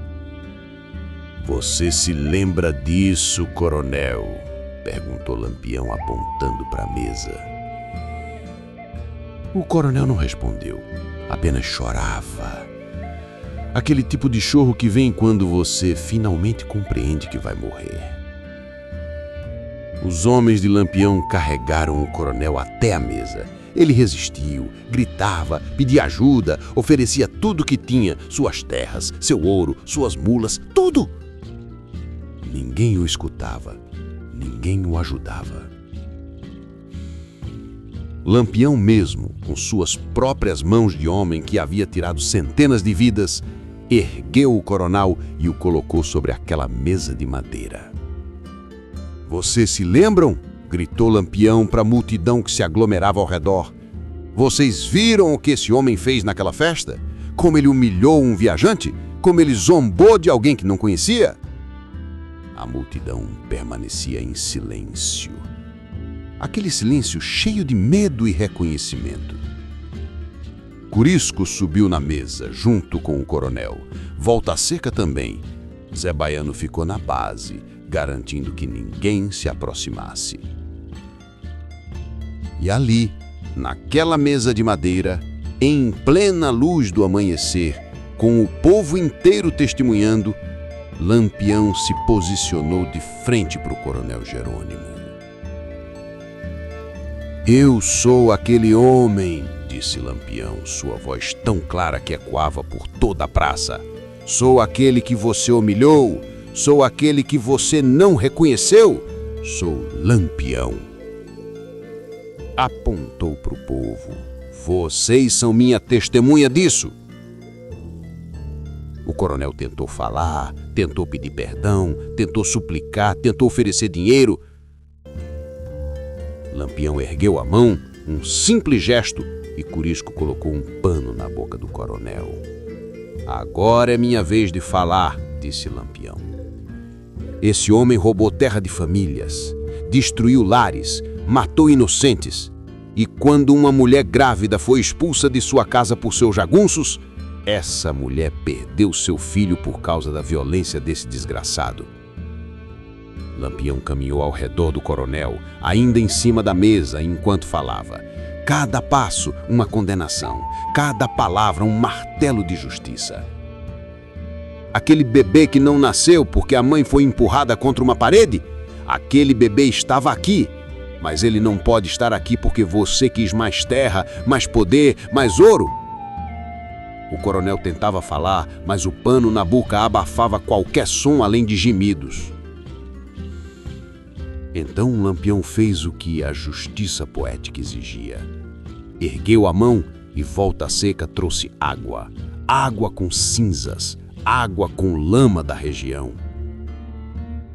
Você se lembra disso, coronel? Perguntou Lampião apontando para a mesa. O coronel não respondeu, apenas chorava. Aquele tipo de choro que vem quando você finalmente compreende que vai morrer. Os homens de Lampião carregaram o coronel até a mesa. Ele resistiu, gritava, pedia ajuda, oferecia tudo o que tinha, suas terras, seu ouro, suas mulas, tudo. Ninguém o escutava, ninguém o ajudava. Lampião mesmo, com suas próprias mãos de homem que havia tirado centenas de vidas, ergueu o coronel e o colocou sobre aquela mesa de madeira. Vocês se lembram? Gritou Lampião para a multidão que se aglomerava ao redor. Vocês viram o que esse homem fez naquela festa? Como ele humilhou um viajante? Como ele zombou de alguém que não conhecia? A multidão permanecia em silêncio. Aquele silêncio cheio de medo e reconhecimento. Curisco subiu na mesa, junto com o coronel. Volta Seca também. Zé Baiano ficou na base, garantindo que ninguém se aproximasse. E ali, naquela mesa de madeira, em plena luz do amanhecer, com o povo inteiro testemunhando, Lampião se posicionou de frente para o coronel Jerônimo. Eu sou aquele homem, disse Lampião, sua voz tão clara que ecoava por toda a praça. Sou aquele que você humilhou, sou aquele que você não reconheceu, sou Lampião. Apontou para o povo. Vocês são minha testemunha disso. O coronel tentou falar, tentou pedir perdão, tentou suplicar, tentou oferecer dinheiro. Lampião ergueu a mão, um simples gesto, e Curisco colocou um pano na boca do coronel. Agora é minha vez de falar, disse Lampião. Esse homem roubou terra de famílias, destruiu lares, matou inocentes. E quando uma mulher grávida foi expulsa de sua casa por seus jagunços, essa mulher perdeu seu filho por causa da violência desse desgraçado. Lampião caminhou ao redor do coronel, ainda em cima da mesa, enquanto falava. Cada passo, uma condenação. Cada palavra, um martelo de justiça. Aquele bebê que não nasceu porque a mãe foi empurrada contra uma parede? Aquele bebê estava aqui. Mas ele não pode estar aqui porque você quis mais terra, mais poder, mais ouro. O coronel tentava falar, mas o pano na boca abafava qualquer som além de gemidos. Então o Lampião fez o que a justiça poética exigia. Ergueu a mão e Volta Seca trouxe água. Água com cinzas, água com lama da região.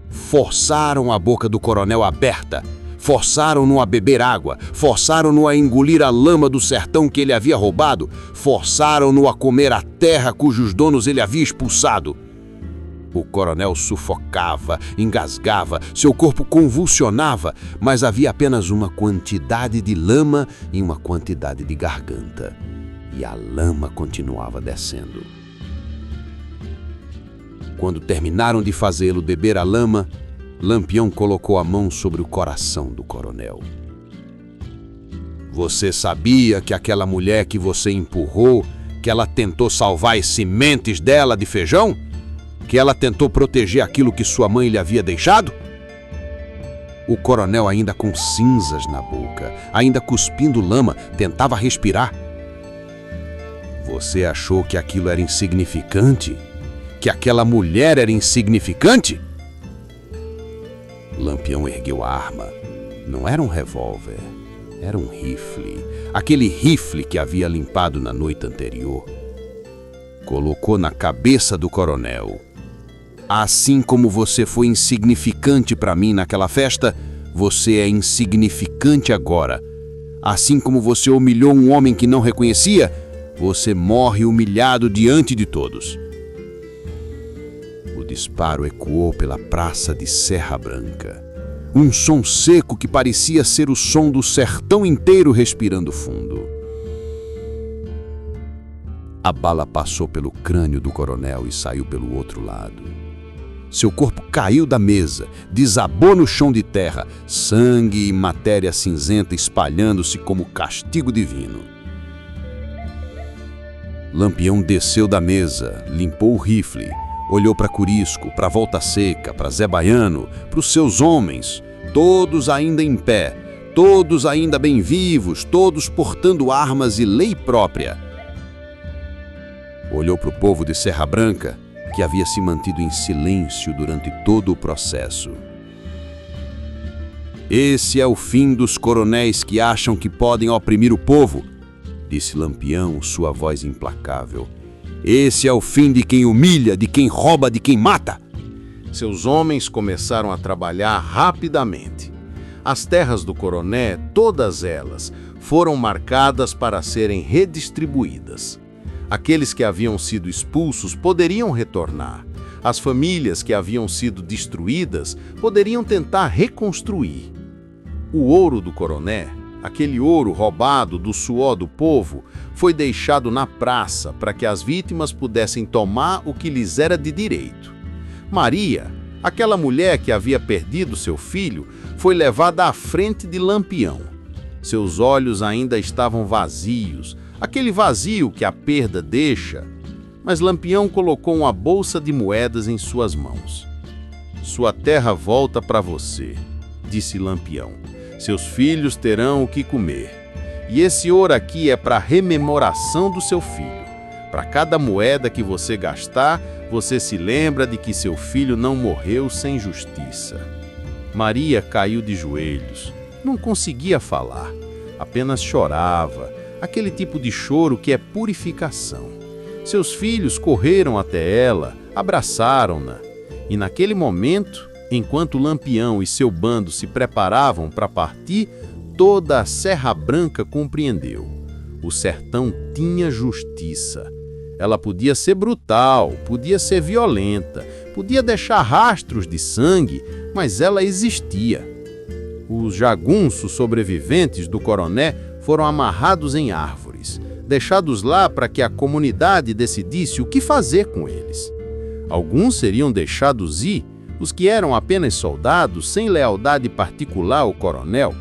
Forçaram a boca do coronel aberta, forçaram-no a beber água, forçaram-no a engolir a lama do sertão que ele havia roubado, forçaram-no a comer a terra cujos donos ele havia expulsado. O coronel sufocava, engasgava, seu corpo convulsionava, mas havia apenas uma quantidade de lama e uma quantidade de garganta. E a lama continuava descendo. Quando terminaram de fazê-lo beber a lama, Lampião colocou a mão sobre o coração do coronel. Você sabia que aquela mulher que você empurrou, que ela tentou salvar as sementes dela de feijão? Que ela tentou proteger aquilo que sua mãe lhe havia deixado? O coronel, ainda com cinzas na boca, ainda cuspindo lama, tentava respirar. Você achou que aquilo era insignificante? Que aquela mulher era insignificante? Lampião ergueu a arma. Não era um revólver, era um rifle. Aquele rifle que havia limpado na noite anterior. Colocou na cabeça do coronel. Assim como você foi insignificante para mim naquela festa, você é insignificante agora. Assim como você humilhou um homem que não reconhecia, você morre humilhado diante de todos. O disparo ecoou pela praça de Serra Branca. Um som seco que parecia ser o som do sertão inteiro respirando fundo. A bala passou pelo crânio do coronel e saiu pelo outro lado. Seu corpo caiu da mesa, desabou no chão de terra, sangue e matéria cinzenta espalhando-se como castigo divino. Lampião desceu da mesa, limpou o rifle, olhou para Corisco, para Volta Seca, para Zé Baiano, para os seus homens, todos ainda em pé, todos ainda bem vivos, todos portando armas e lei própria. Olhou para o povo de Serra Branca, que havia se mantido em silêncio durante todo o processo. Esse é o fim dos coronéis que acham que podem oprimir o povo, disse Lampião, sua voz implacável. Esse é o fim de quem humilha, de quem rouba, de quem mata. Seus homens começaram a trabalhar rapidamente. As terras do coroné, todas elas, foram marcadas para serem redistribuídas. Aqueles que haviam sido expulsos poderiam retornar. As famílias que haviam sido destruídas poderiam tentar reconstruir. O ouro do coroné, aquele ouro roubado do suor do povo, foi deixado na praça para que as vítimas pudessem tomar o que lhes era de direito. Maria, aquela mulher que havia perdido seu filho, foi levada à frente de Lampião. Seus olhos ainda estavam vazios, aquele vazio que a perda deixa, mas Lampião colocou uma bolsa de moedas em suas mãos. Sua terra volta para você, disse Lampião. Seus filhos terão o que comer. E esse ouro aqui é para rememoração do seu filho. Para cada moeda que você gastar, você se lembra de que seu filho não morreu sem justiça. Maria caiu de joelhos. Não conseguia falar. Apenas chorava. Aquele tipo de choro que é purificação. Seus filhos correram até ela, abraçaram-na. E naquele momento, enquanto Lampião e seu bando se preparavam para partir, toda a Serra Branca compreendeu. O sertão tinha justiça. Ela podia ser brutal, podia ser violenta, podia deixar rastros de sangue, mas ela existia. Os jagunços sobreviventes do coroné foram amarrados em árvores, deixados lá para que a comunidade decidisse o que fazer com eles. Alguns seriam deixados ir, os que eram apenas soldados sem lealdade particular ao coronel.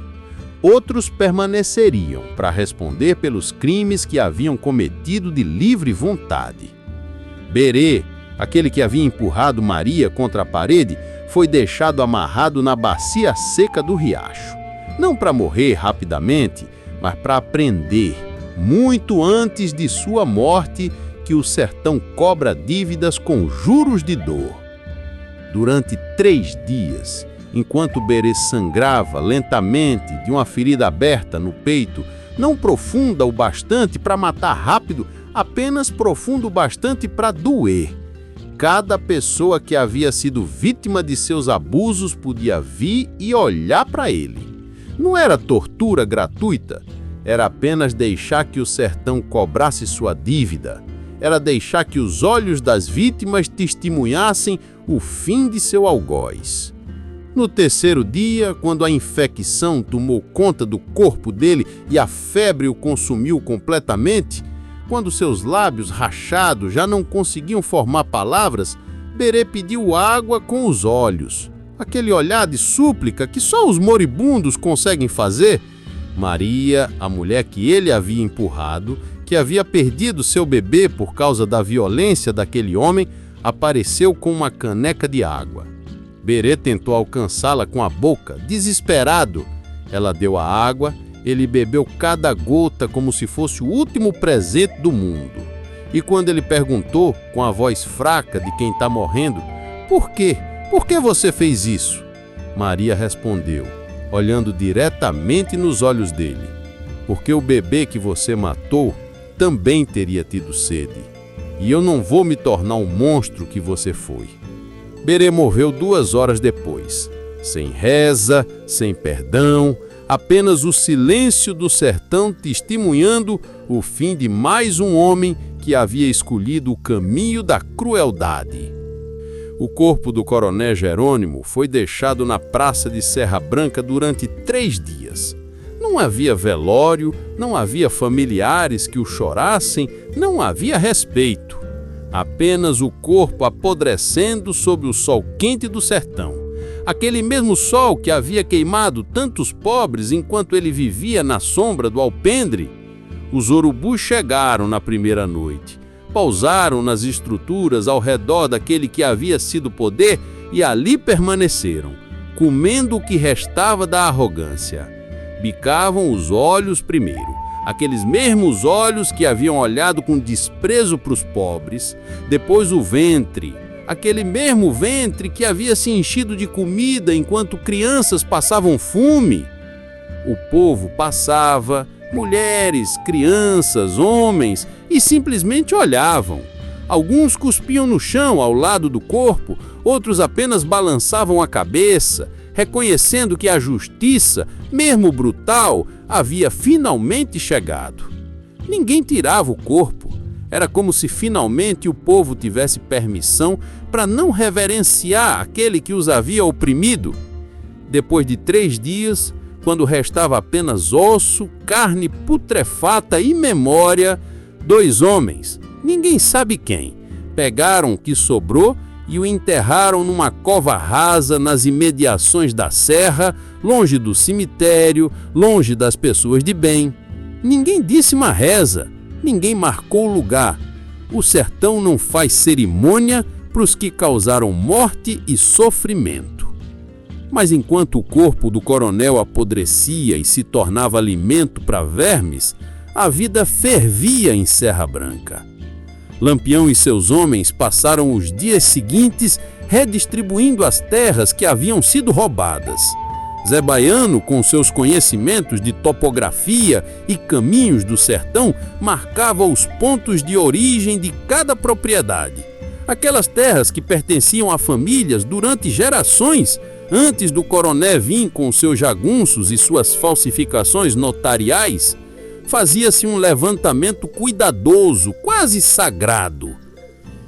Outros permaneceriam para responder pelos crimes que haviam cometido de livre vontade. Berê, aquele que havia empurrado Maria contra a parede, foi deixado amarrado na bacia seca do riacho. Não para morrer rapidamente, mas para aprender, muito antes de sua morte, que o sertão cobra dívidas com juros de dor. Durante 3 dias, enquanto Berê sangrava lentamente de uma ferida aberta no peito, não profunda o bastante para matar rápido, apenas profundo o bastante para doer. Cada pessoa que havia sido vítima de seus abusos podia vir e olhar para ele. Não era tortura gratuita, era apenas deixar que o sertão cobrasse sua dívida. Era deixar que os olhos das vítimas testemunhassem o fim de seu algoz. No 3º dia, quando a infecção tomou conta do corpo dele e a febre o consumiu completamente, quando seus lábios rachados já não conseguiam formar palavras, Berê pediu água com os olhos. Aquele olhar de súplica que só os moribundos conseguem fazer. Maria, a mulher que ele havia empurrado, que havia perdido seu bebê por causa da violência daquele homem, apareceu com uma caneca de água. Berê tentou alcançá-la com a boca, desesperado. Ela deu a água, ele bebeu cada gota como se fosse o último presente do mundo. E quando ele perguntou, com a voz fraca de quem está morrendo, "Por quê? Por que você fez isso?" Maria respondeu, olhando diretamente nos olhos dele, "Porque o bebê que você matou também teria tido sede. E eu não vou me tornar o monstro que você foi." Berê morreu 2 horas depois, sem reza, sem perdão, apenas o silêncio do sertão testemunhando o fim de mais um homem que havia escolhido o caminho da crueldade. O corpo do coronel Jerônimo foi deixado na praça de Serra Branca durante 3 dias. Não havia velório, não havia familiares que o chorassem, não havia respeito. Apenas o corpo apodrecendo sob o sol quente do sertão. Aquele mesmo sol que havia queimado tantos pobres enquanto ele vivia na sombra do alpendre. Os urubus chegaram na primeira noite, pousaram nas estruturas ao redor daquele que havia sido poder e ali permaneceram, comendo o que restava da arrogância. Bicavam os olhos primeiro, aqueles mesmos olhos que haviam olhado com desprezo para os pobres, depois o ventre, aquele mesmo ventre que havia se enchido de comida enquanto crianças passavam fome. O povo passava, mulheres, crianças, homens, e simplesmente olhavam. Alguns cuspiam no chão ao lado do corpo, outros apenas balançavam a cabeça, reconhecendo que a justiça, mesmo brutal, havia finalmente chegado. Ninguém tirava o corpo. Era como se finalmente o povo tivesse permissão para não reverenciar aquele que os havia oprimido. Depois de 3 dias, quando restava apenas osso, carne putrefata e memória, 2 homens, ninguém sabe quem, pegaram o que sobrou e o enterraram numa cova rasa nas imediações da serra, longe do cemitério, longe das pessoas de bem. Ninguém disse uma reza, ninguém marcou o lugar. O sertão não faz cerimônia para os que causaram morte e sofrimento. Mas enquanto o corpo do coronel apodrecia e se tornava alimento para vermes, a vida fervia em Serra Branca. Lampião e seus homens passaram os dias seguintes redistribuindo as terras que haviam sido roubadas. Zé Baiano, com seus conhecimentos de topografia e caminhos do sertão, marcava os pontos de origem de cada propriedade. Aquelas terras que pertenciam a famílias durante gerações, antes do coronel vir com seus jagunços e suas falsificações notariais, fazia-se um levantamento cuidadoso, quase sagrado.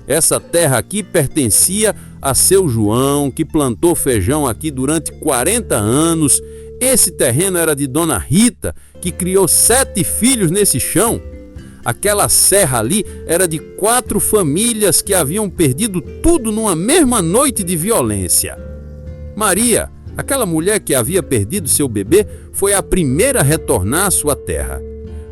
Essa terra aqui pertencia a seu João, que plantou feijão aqui durante 40 anos. Esse terreno era de Dona Rita, que criou 7 filhos nesse chão. Aquela serra ali era de 4 famílias que haviam perdido tudo numa mesma noite de violência. Maria, aquela mulher que havia perdido seu bebê, foi a primeira a retornar à sua terra.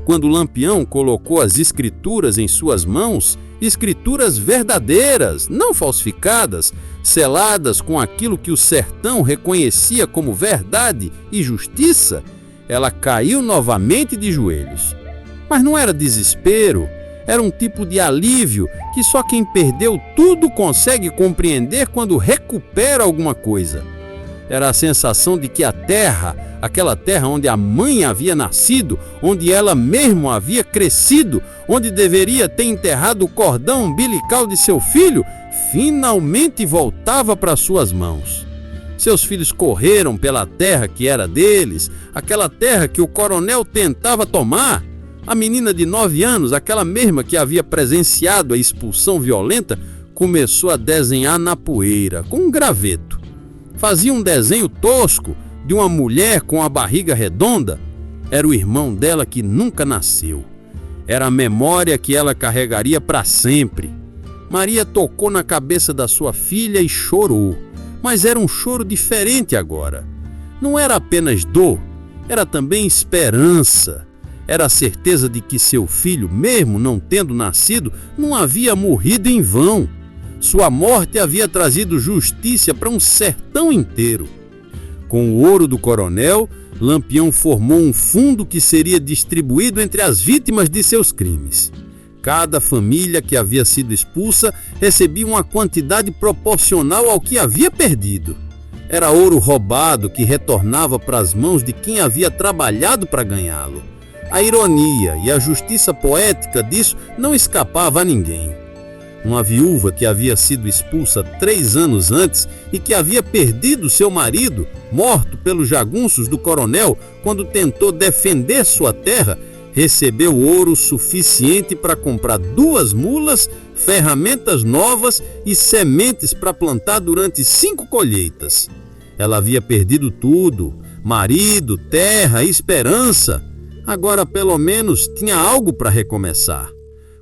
Quando Lampião colocou as escrituras em suas mãos, escrituras verdadeiras, não falsificadas, seladas com aquilo que o sertão reconhecia como verdade e justiça, ela caiu novamente de joelhos. Mas não era desespero, era um tipo de alívio que só quem perdeu tudo consegue compreender quando recupera alguma coisa. Era a sensação de que a terra, aquela terra onde a mãe havia nascido, onde ela mesmo havia crescido, onde deveria ter enterrado o cordão umbilical de seu filho, finalmente voltava para suas mãos. Seus filhos correram pela terra que era deles, aquela terra que o coronel tentava tomar. A menina de 9 anos, aquela mesma que havia presenciado a expulsão violenta, começou a desenhar na poeira, com um graveto. Fazia um desenho tosco de uma mulher com a barriga redonda. Era o irmão dela que nunca nasceu. Era a memória que ela carregaria para sempre. Maria tocou na cabeça da sua filha e chorou. Mas era um choro diferente agora. Não era apenas dor, era também esperança. Era a certeza de que seu filho, mesmo não tendo nascido, não havia morrido em vão. Sua morte havia trazido justiça para um sertão inteiro. Com o ouro do coronel, Lampião formou um fundo que seria distribuído entre as vítimas de seus crimes. Cada família que havia sido expulsa recebia uma quantidade proporcional ao que havia perdido. Era ouro roubado que retornava para as mãos de quem havia trabalhado para ganhá-lo. A ironia e a justiça poética disso não escapava a ninguém. Uma viúva que havia sido expulsa 3 anos antes e que havia perdido seu marido, morto pelos jagunços do coronel quando tentou defender sua terra, recebeu ouro suficiente para comprar 2 mulas, ferramentas novas e sementes para plantar durante 5 colheitas. Ela havia perdido tudo: marido, terra, esperança. Agora pelo menos tinha algo para recomeçar.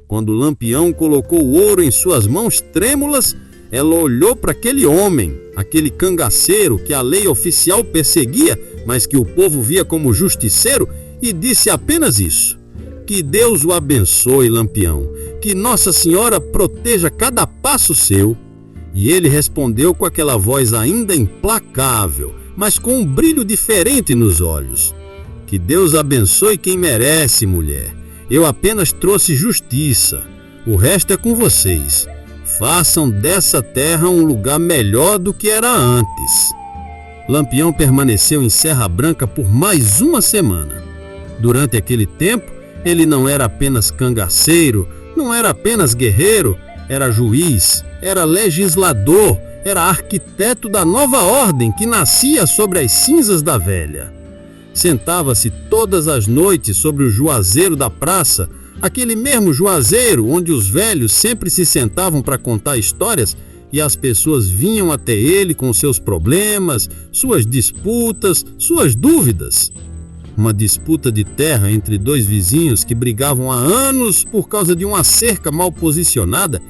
Quando Lampião colocou o ouro em suas mãos trêmulas, ela olhou para aquele homem, aquele cangaceiro que a lei oficial perseguia, mas que o povo via como justiceiro, e disse apenas isso: que Deus o abençoe, Lampião, que Nossa Senhora proteja cada passo seu. E ele respondeu com aquela voz ainda implacável, mas com um brilho diferente nos olhos: que Deus abençoe quem merece, mulher. Eu apenas trouxe justiça. O resto é com vocês. Façam dessa terra um lugar melhor do que era antes. Lampião permaneceu em Serra Branca por mais 1 semana. Durante aquele tempo, ele não era apenas cangaceiro, não era apenas guerreiro, era juiz, era legislador, era arquiteto da nova ordem que nascia sobre as cinzas da velha. Sentava-se todas as noites sobre o juazeiro da praça, aquele mesmo juazeiro onde os velhos sempre se sentavam para contar histórias e as pessoas vinham até ele com seus problemas, suas disputas, suas dúvidas. Uma disputa de terra entre 2 vizinhos que brigavam há anos por causa de uma cerca mal posicionada.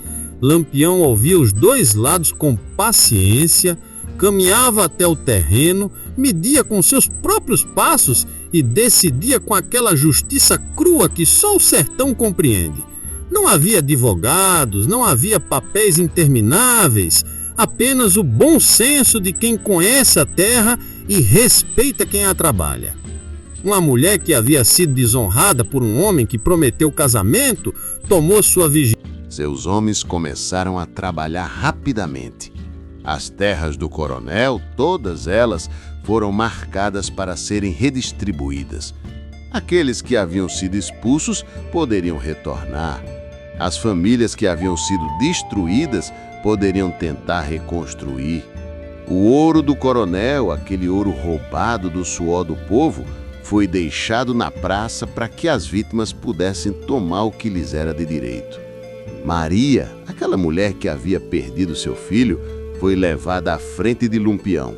Lampião ouvia os 2 lados com paciência, caminhava até o terreno, media com seus próprios passos e decidia com aquela justiça crua que só o sertão compreende. Não havia advogados, não havia papéis intermináveis, apenas o bom senso de quem conhece a terra e respeita quem a trabalha. Uma mulher que havia sido desonrada por um homem que prometeu casamento tomou sua vigília. Seus homens começaram a trabalhar rapidamente. As terras do coronel, todas elas, foram marcadas para serem redistribuídas. Aqueles que haviam sido expulsos poderiam retornar. As famílias que haviam sido destruídas poderiam tentar reconstruir. O ouro do coronel, aquele ouro roubado do suor do povo, foi deixado na praça para que as vítimas pudessem tomar o que lhes era de direito. Maria, aquela mulher que havia perdido seu filho, foi levada à frente de Lampião.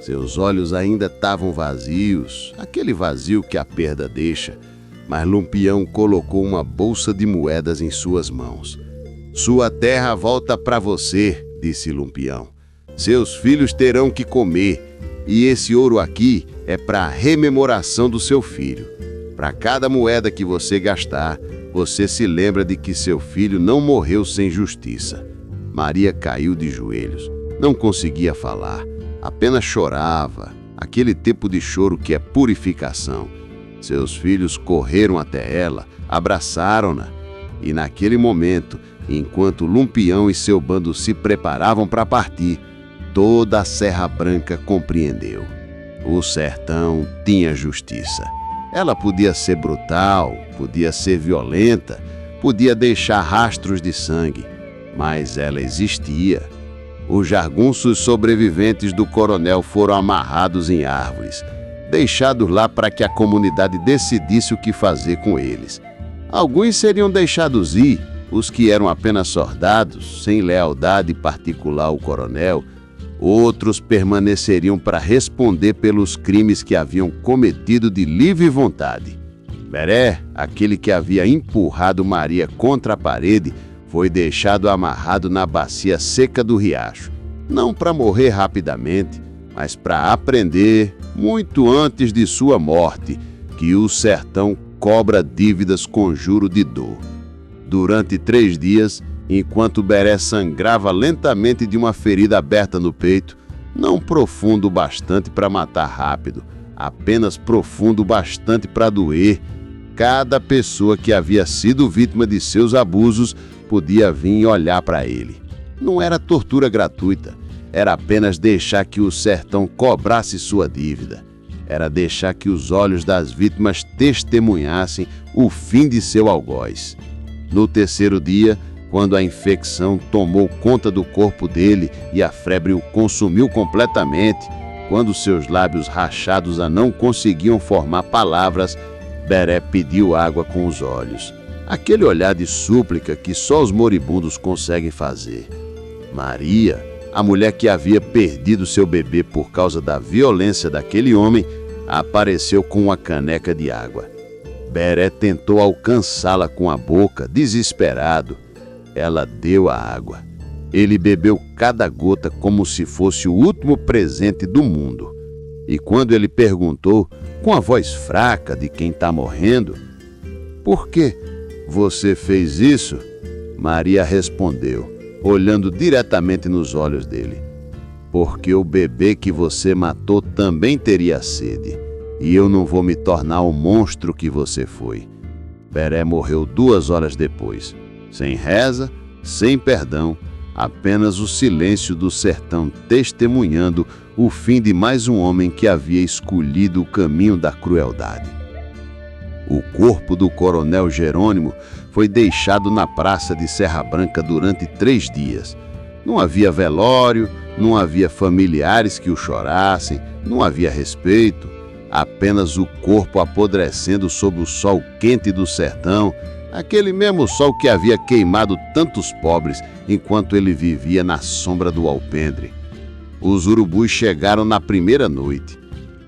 Seus olhos ainda estavam vazios, aquele vazio que a perda deixa, mas Lampião colocou uma bolsa de moedas em suas mãos. Sua terra volta para você, disse Lampião. Seus filhos terão que comer, e esse ouro aqui é para a rememoração do seu filho. Para cada moeda que você gastar, você se lembra de que seu filho não morreu sem justiça. Maria caiu de joelhos. Não conseguia falar, apenas chorava, aquele tipo de choro que é purificação. Seus filhos correram até ela, abraçaram-na, e naquele momento, enquanto Lampião e seu bando se preparavam para partir, toda a Serra Branca compreendeu. O sertão tinha justiça. Ela podia ser brutal, podia ser violenta, podia deixar rastros de sangue, mas ela existia. Os jagunços sobreviventes do coronel foram amarrados em árvores, deixados lá para que a comunidade decidisse o que fazer com eles. Alguns seriam deixados ir, os que eram apenas soldados, sem lealdade particular ao coronel. Outros permaneceriam para responder pelos crimes que haviam cometido de livre vontade. Beré, aquele que havia empurrado Maria contra a parede, foi deixado amarrado na bacia seca do riacho, não para morrer rapidamente, mas para aprender, muito antes de sua morte, que o sertão cobra dívidas com juro de dor. Durante 3 dias, enquanto Beré sangrava lentamente de uma ferida aberta no peito, não profundo o bastante para matar rápido, apenas profundo o bastante para doer, cada pessoa que havia sido vítima de seus abusos podia vir e olhar para ele. Não era tortura gratuita, era apenas deixar que o sertão cobrasse sua dívida. Era deixar que os olhos das vítimas testemunhassem o fim de seu algoz. No 3º dia, quando a infecção tomou conta do corpo dele e a febre o consumiu completamente, quando seus lábios rachados não conseguiam formar palavras, Beré pediu água com os olhos. Aquele olhar de súplica que só os moribundos conseguem fazer. Maria, a mulher que havia perdido seu bebê por causa da violência daquele homem, apareceu com uma caneca de água. Beré tentou alcançá-la com a boca, desesperado. Ela deu a água. Ele bebeu cada gota como se fosse o último presente do mundo. E quando ele perguntou, com a voz fraca de quem está morrendo, "Por que você fez isso?", Maria respondeu, olhando diretamente nos olhos dele, "Porque o bebê que você matou também teria sede, e eu não vou me tornar o monstro que você foi." Beré morreu 2 horas depois, sem reza, sem perdão, apenas o silêncio do sertão testemunhando o fim de mais um homem que havia escolhido o caminho da crueldade. O corpo do coronel Jerônimo foi deixado na praça de Serra Branca durante 3 dias. Não havia velório, não havia familiares que o chorassem, não havia respeito, apenas o corpo apodrecendo sob o sol quente do sertão, aquele mesmo sol que havia queimado tantos pobres enquanto ele vivia na sombra do alpendre. Os urubus chegaram na primeira noite,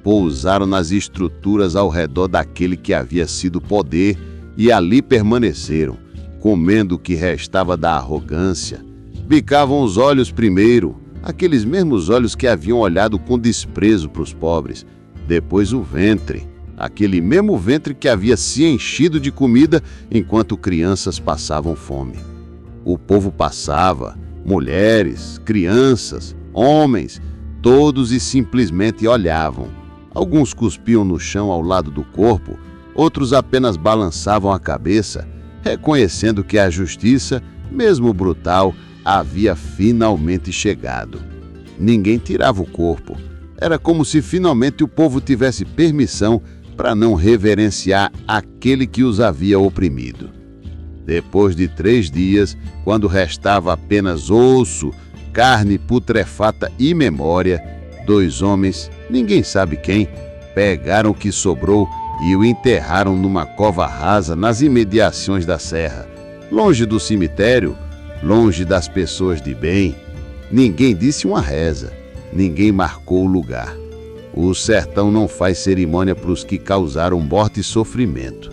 pousaram nas estruturas ao redor daquele que havia sido poder e ali permaneceram, comendo o que restava da arrogância. Bicavam os olhos primeiro, aqueles mesmos olhos que haviam olhado com desprezo para os pobres, depois o ventre, aquele mesmo ventre que havia se enchido de comida enquanto crianças passavam fome. O povo passava, mulheres, crianças, homens, todos e simplesmente olhavam. Alguns cuspiam no chão ao lado do corpo, outros apenas balançavam a cabeça, reconhecendo que a justiça, mesmo brutal, havia finalmente chegado. Ninguém tirava o corpo. Era como se finalmente o povo tivesse permissão para não reverenciar aquele que os havia oprimido. Depois de 3 dias, quando restava apenas osso, carne putrefata e memória, 2 homens, ninguém sabe quem, pegaram o que sobrou e o enterraram numa cova rasa nas imediações da serra, longe do cemitério, longe das pessoas de bem. Ninguém disse uma reza, ninguém marcou o lugar. O sertão não faz cerimônia para os que causaram morte e sofrimento.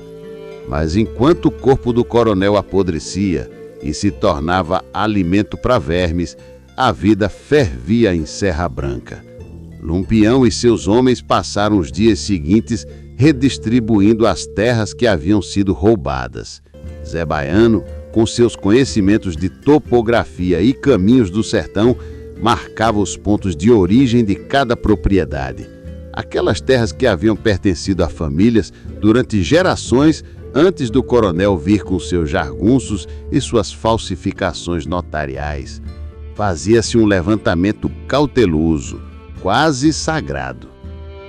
Mas enquanto o corpo do coronel apodrecia e se tornava alimento para vermes, a vida fervia em Serra Branca. Lampião e seus homens passaram os dias seguintes redistribuindo as terras que haviam sido roubadas. Zé Baiano, com seus conhecimentos de topografia e caminhos do sertão, marcava os pontos de origem de cada propriedade. Aquelas terras que haviam pertencido a famílias durante gerações antes do coronel vir com seus jargunços e suas falsificações notariais. Fazia-se um levantamento cauteloso, quase sagrado.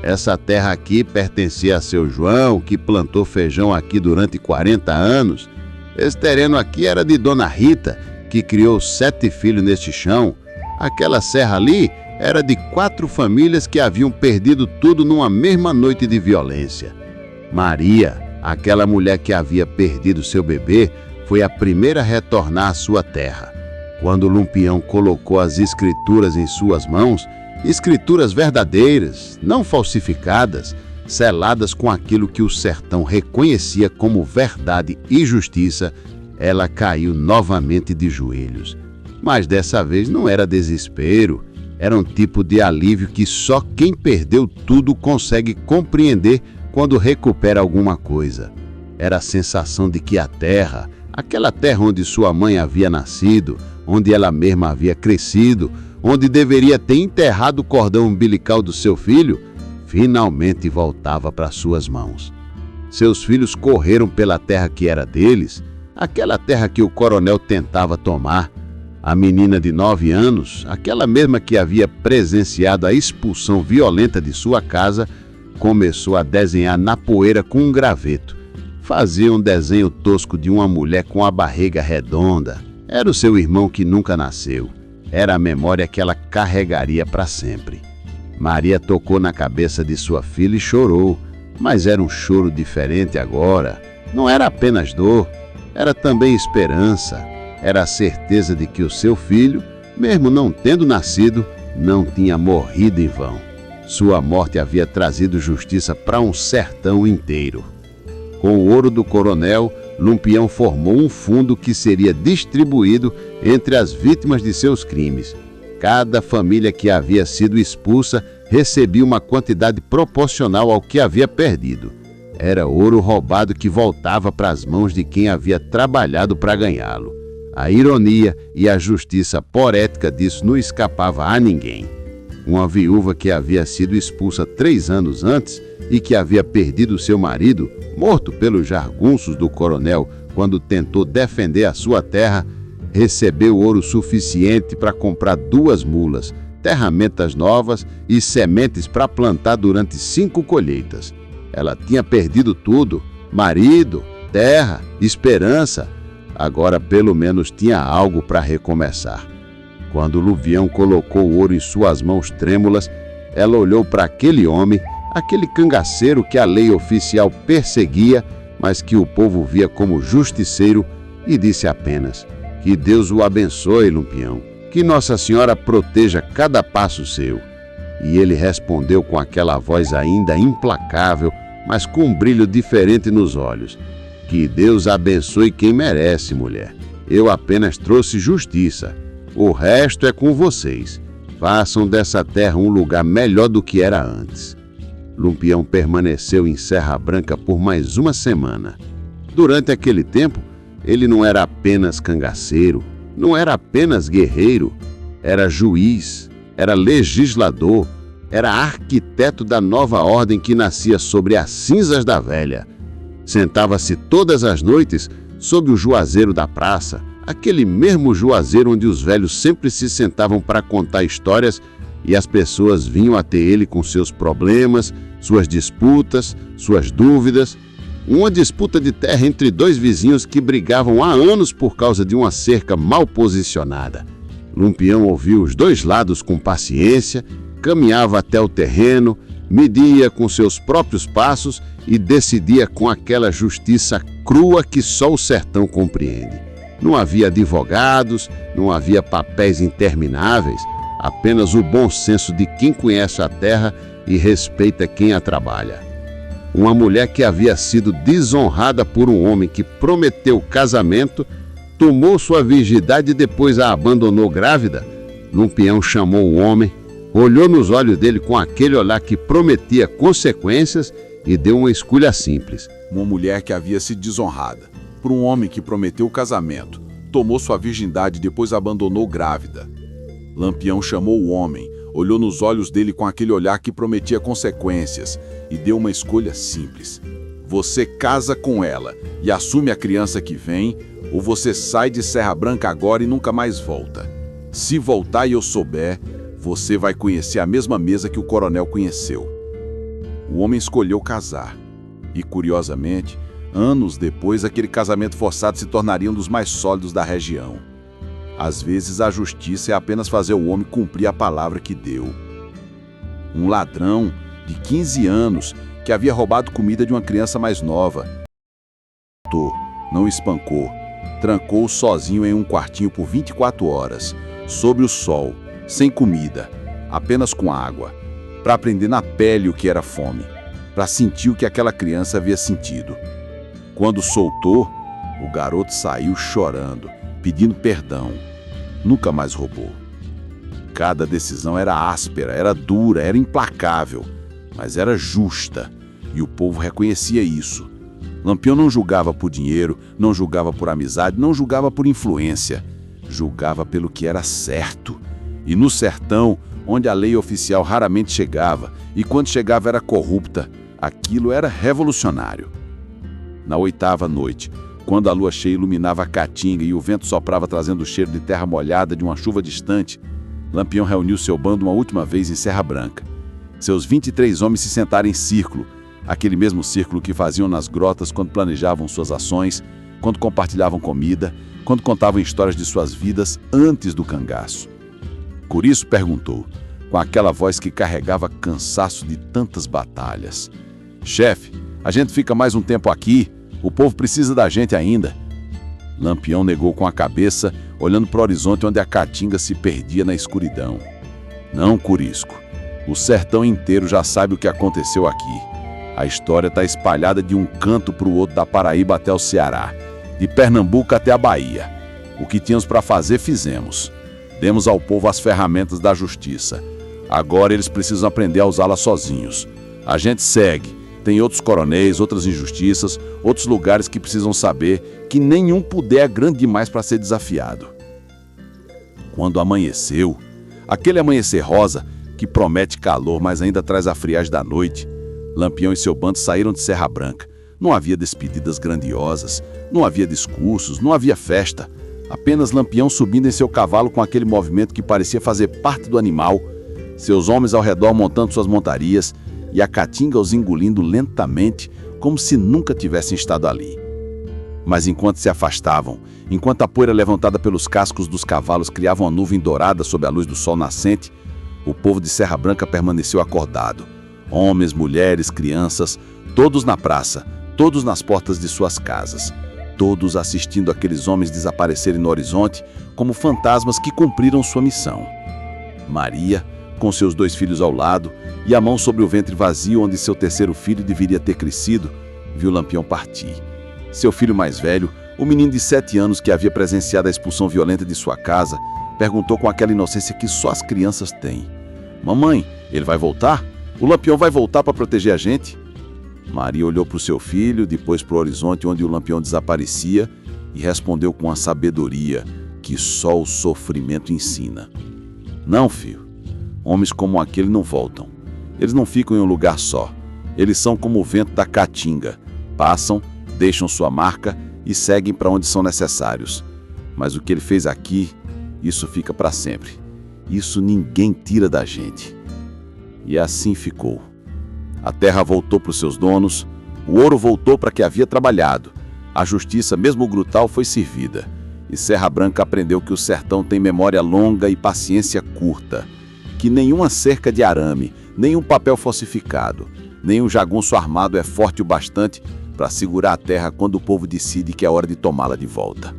Essa terra aqui pertencia a seu João, que plantou feijão aqui durante 40 anos. Esse terreno aqui era de Dona Rita, que criou 7 filhos neste chão. Aquela serra ali era de 4 famílias que haviam perdido tudo numa mesma noite de violência. Maria, aquela mulher que havia perdido seu bebê, foi a primeira a retornar à sua terra. Quando Lampião colocou as escrituras em suas mãos, escrituras verdadeiras, não falsificadas, seladas com aquilo que o sertão reconhecia como verdade e justiça, ela caiu novamente de joelhos. Mas dessa vez não era desespero, era um tipo de alívio que só quem perdeu tudo consegue compreender quando recupera alguma coisa. Era a sensação de que a terra, aquela terra onde sua mãe havia nascido, onde ela mesma havia crescido, onde deveria ter enterrado o cordão umbilical do seu filho, finalmente voltava para suas mãos. Seus filhos correram pela terra que era deles, aquela terra que o coronel tentava tomar. A menina de 9 anos, aquela mesma que havia presenciado a expulsão violenta de sua casa, começou a desenhar na poeira com um graveto. Fazia um desenho tosco de uma mulher com a barriga redonda. Era o seu irmão que nunca nasceu. Era a memória que ela carregaria para sempre. Maria tocou na cabeça de sua filha e chorou, mas era um choro diferente agora. Não era apenas dor, era também esperança. Era a certeza de que o seu filho, mesmo não tendo nascido, não tinha morrido em vão. Sua morte havia trazido justiça para um sertão inteiro. Com o ouro do coronel, Lampião formou um fundo que seria distribuído entre as vítimas de seus crimes. Cada família que havia sido expulsa recebia uma quantidade proporcional ao que havia perdido. Era ouro roubado que voltava para as mãos de quem havia trabalhado para ganhá-lo. A ironia e a justiça poética disso não escapava a ninguém. Uma viúva que havia sido expulsa 3 anos antes e que havia perdido seu marido, morto pelos jargunços do coronel quando tentou defender a sua terra, recebeu ouro suficiente para comprar 2 mulas, ferramentas novas e sementes para plantar durante 5 colheitas. Ela tinha perdido tudo: marido, terra, esperança. Agora pelo menos tinha algo para recomeçar. Quando Lampião colocou o ouro em suas mãos trêmulas, ela olhou para aquele homem, aquele cangaceiro que a lei oficial perseguia, mas que o povo via como justiceiro, e disse apenas: "Que Deus o abençoe, Lampião, que Nossa Senhora proteja cada passo seu." E ele respondeu com aquela voz ainda implacável, mas com um brilho diferente nos olhos: "Que Deus abençoe quem merece, mulher. Eu apenas trouxe justiça. O resto é com vocês. Façam dessa terra um lugar melhor do que era antes." Lampião permaneceu em Serra Branca por mais uma semana. Durante aquele tempo, ele não era apenas cangaceiro, não era apenas guerreiro, era juiz, era legislador, era arquiteto da nova ordem que nascia sobre as cinzas da velha. Sentava-se todas as noites sob o juazeiro da praça, aquele mesmo juazeiro onde os velhos sempre se sentavam para contar histórias e as pessoas vinham até ele com seus problemas, suas disputas, suas dúvidas. Uma disputa de terra entre 2 vizinhos que brigavam há anos por causa de uma cerca mal posicionada. Lampião ouvia os 2 lados com paciência, caminhava até o terreno, media com seus próprios passos e decidia com aquela justiça crua que só o sertão compreende. Não havia advogados, não havia papéis intermináveis, apenas o bom senso de quem conhece a terra e respeita quem a trabalha. Uma mulher que havia sido desonrada por um homem que prometeu casamento, tomou sua virgindade e depois a abandonou grávida. Lampião chamou o homem, olhou nos olhos dele com aquele olhar que prometia consequências e deu uma escolha simples. Uma mulher que havia sido desonrada. por um homem que prometeu o casamento, tomou sua virgindade e depois abandonou grávida. Lampião chamou o homem, olhou nos olhos dele com aquele olhar que prometia consequências e deu uma escolha simples. Você casa com ela e assume a criança que vem, ou você sai de Serra Branca agora e nunca mais volta. Se voltar e eu souber, você vai conhecer a mesma mesa que o coronel conheceu. O homem escolheu casar. E, curiosamente, anos depois, aquele casamento forçado se tornaria um dos mais sólidos da região. Às vezes, a justiça é apenas fazer o homem cumprir a palavra que deu. Um ladrão de 15 anos que havia roubado comida de uma criança mais nova. Não espancou. Trancou-o sozinho em um quartinho por 24 horas, sob o sol, sem comida, apenas com água, para aprender na pele o que era fome, para sentir o que aquela criança havia sentido. Quando soltou, o garoto saiu chorando, pedindo perdão. Nunca mais roubou. Cada decisão era áspera, era dura, era implacável, mas era justa, e o povo reconhecia isso. Lampião não julgava por dinheiro, não julgava por amizade, não julgava por influência. Julgava pelo que era certo. E no sertão, onde a lei oficial raramente chegava, e quando chegava era corrupta, aquilo era revolucionário. Na 8ª noite, quando a lua cheia iluminava a caatinga e o vento soprava trazendo o cheiro de terra molhada de uma chuva distante, Lampião reuniu seu bando uma última vez em Serra Branca. Seus 23 homens se sentaram em círculo, aquele mesmo círculo que faziam nas grotas quando planejavam suas ações, quando compartilhavam comida, quando contavam histórias de suas vidas antes do cangaço. Coriço perguntou, com aquela voz que carregava cansaço de tantas batalhas: chefe, a gente fica mais um tempo aqui, o povo precisa da gente ainda. Lampião negou com a cabeça, olhando para o horizonte onde a caatinga se perdia na escuridão. Não, Corisco, o sertão inteiro já sabe o que aconteceu aqui. A história está espalhada de um canto para o outro da Paraíba até o Ceará, de Pernambuco até a Bahia. O que tínhamos para fazer, fizemos. Demos ao povo as ferramentas da justiça. Agora eles precisam aprender a usá-las sozinhos. A gente segue. Tem outros coronéis, outras injustiças, outros lugares que precisam saber que nenhum poder é grande demais para ser desafiado. Quando amanheceu, aquele amanhecer rosa que promete calor, mas ainda traz a friagem da noite, Lampião e seu bando saíram de Serra Branca. Não havia despedidas grandiosas, não havia discursos, não havia festa. Apenas Lampião subindo em seu cavalo com aquele movimento que parecia fazer parte do animal, seus homens ao redor montando suas montarias e a caatinga os engolindo lentamente, como se nunca tivessem estado ali. Mas enquanto se afastavam, enquanto a poeira levantada pelos cascos dos cavalos criava uma nuvem dourada sob a luz do sol nascente, o povo de Serra Branca permaneceu acordado. Homens, mulheres, crianças, todos na praça, todos nas portas de suas casas, todos assistindo aqueles homens desaparecerem no horizonte como fantasmas que cumpriram sua missão. Maria, com seus 2 filhos ao lado e a mão sobre o ventre vazio onde seu terceiro filho deveria ter crescido, viu Lampião partir. Seu filho mais velho, o menino de 7 anos que havia presenciado a expulsão violenta de sua casa, perguntou com aquela inocência que só as crianças têm: mamãe, ele vai voltar? O Lampião vai voltar para proteger a gente? Maria olhou para o seu filho, depois para o horizonte onde o Lampião desaparecia e respondeu com a sabedoria que só o sofrimento ensina: não, filho. Homens como aquele não voltam. Eles não ficam em um lugar só. Eles são como o vento da caatinga. Passam, deixam sua marca e seguem para onde são necessários. Mas o que ele fez aqui, isso fica para sempre. Isso ninguém tira da gente. E assim ficou. A terra voltou para os seus donos, o ouro voltou para que havia trabalhado, a justiça, mesmo brutal, foi servida. E Serra Branca aprendeu que o sertão tem memória longa e paciência curta, que nenhuma cerca de arame, nenhum papel falsificado, nenhum jagunço armado é forte o bastante para segurar a terra quando o povo decide que é hora de tomá-la de volta.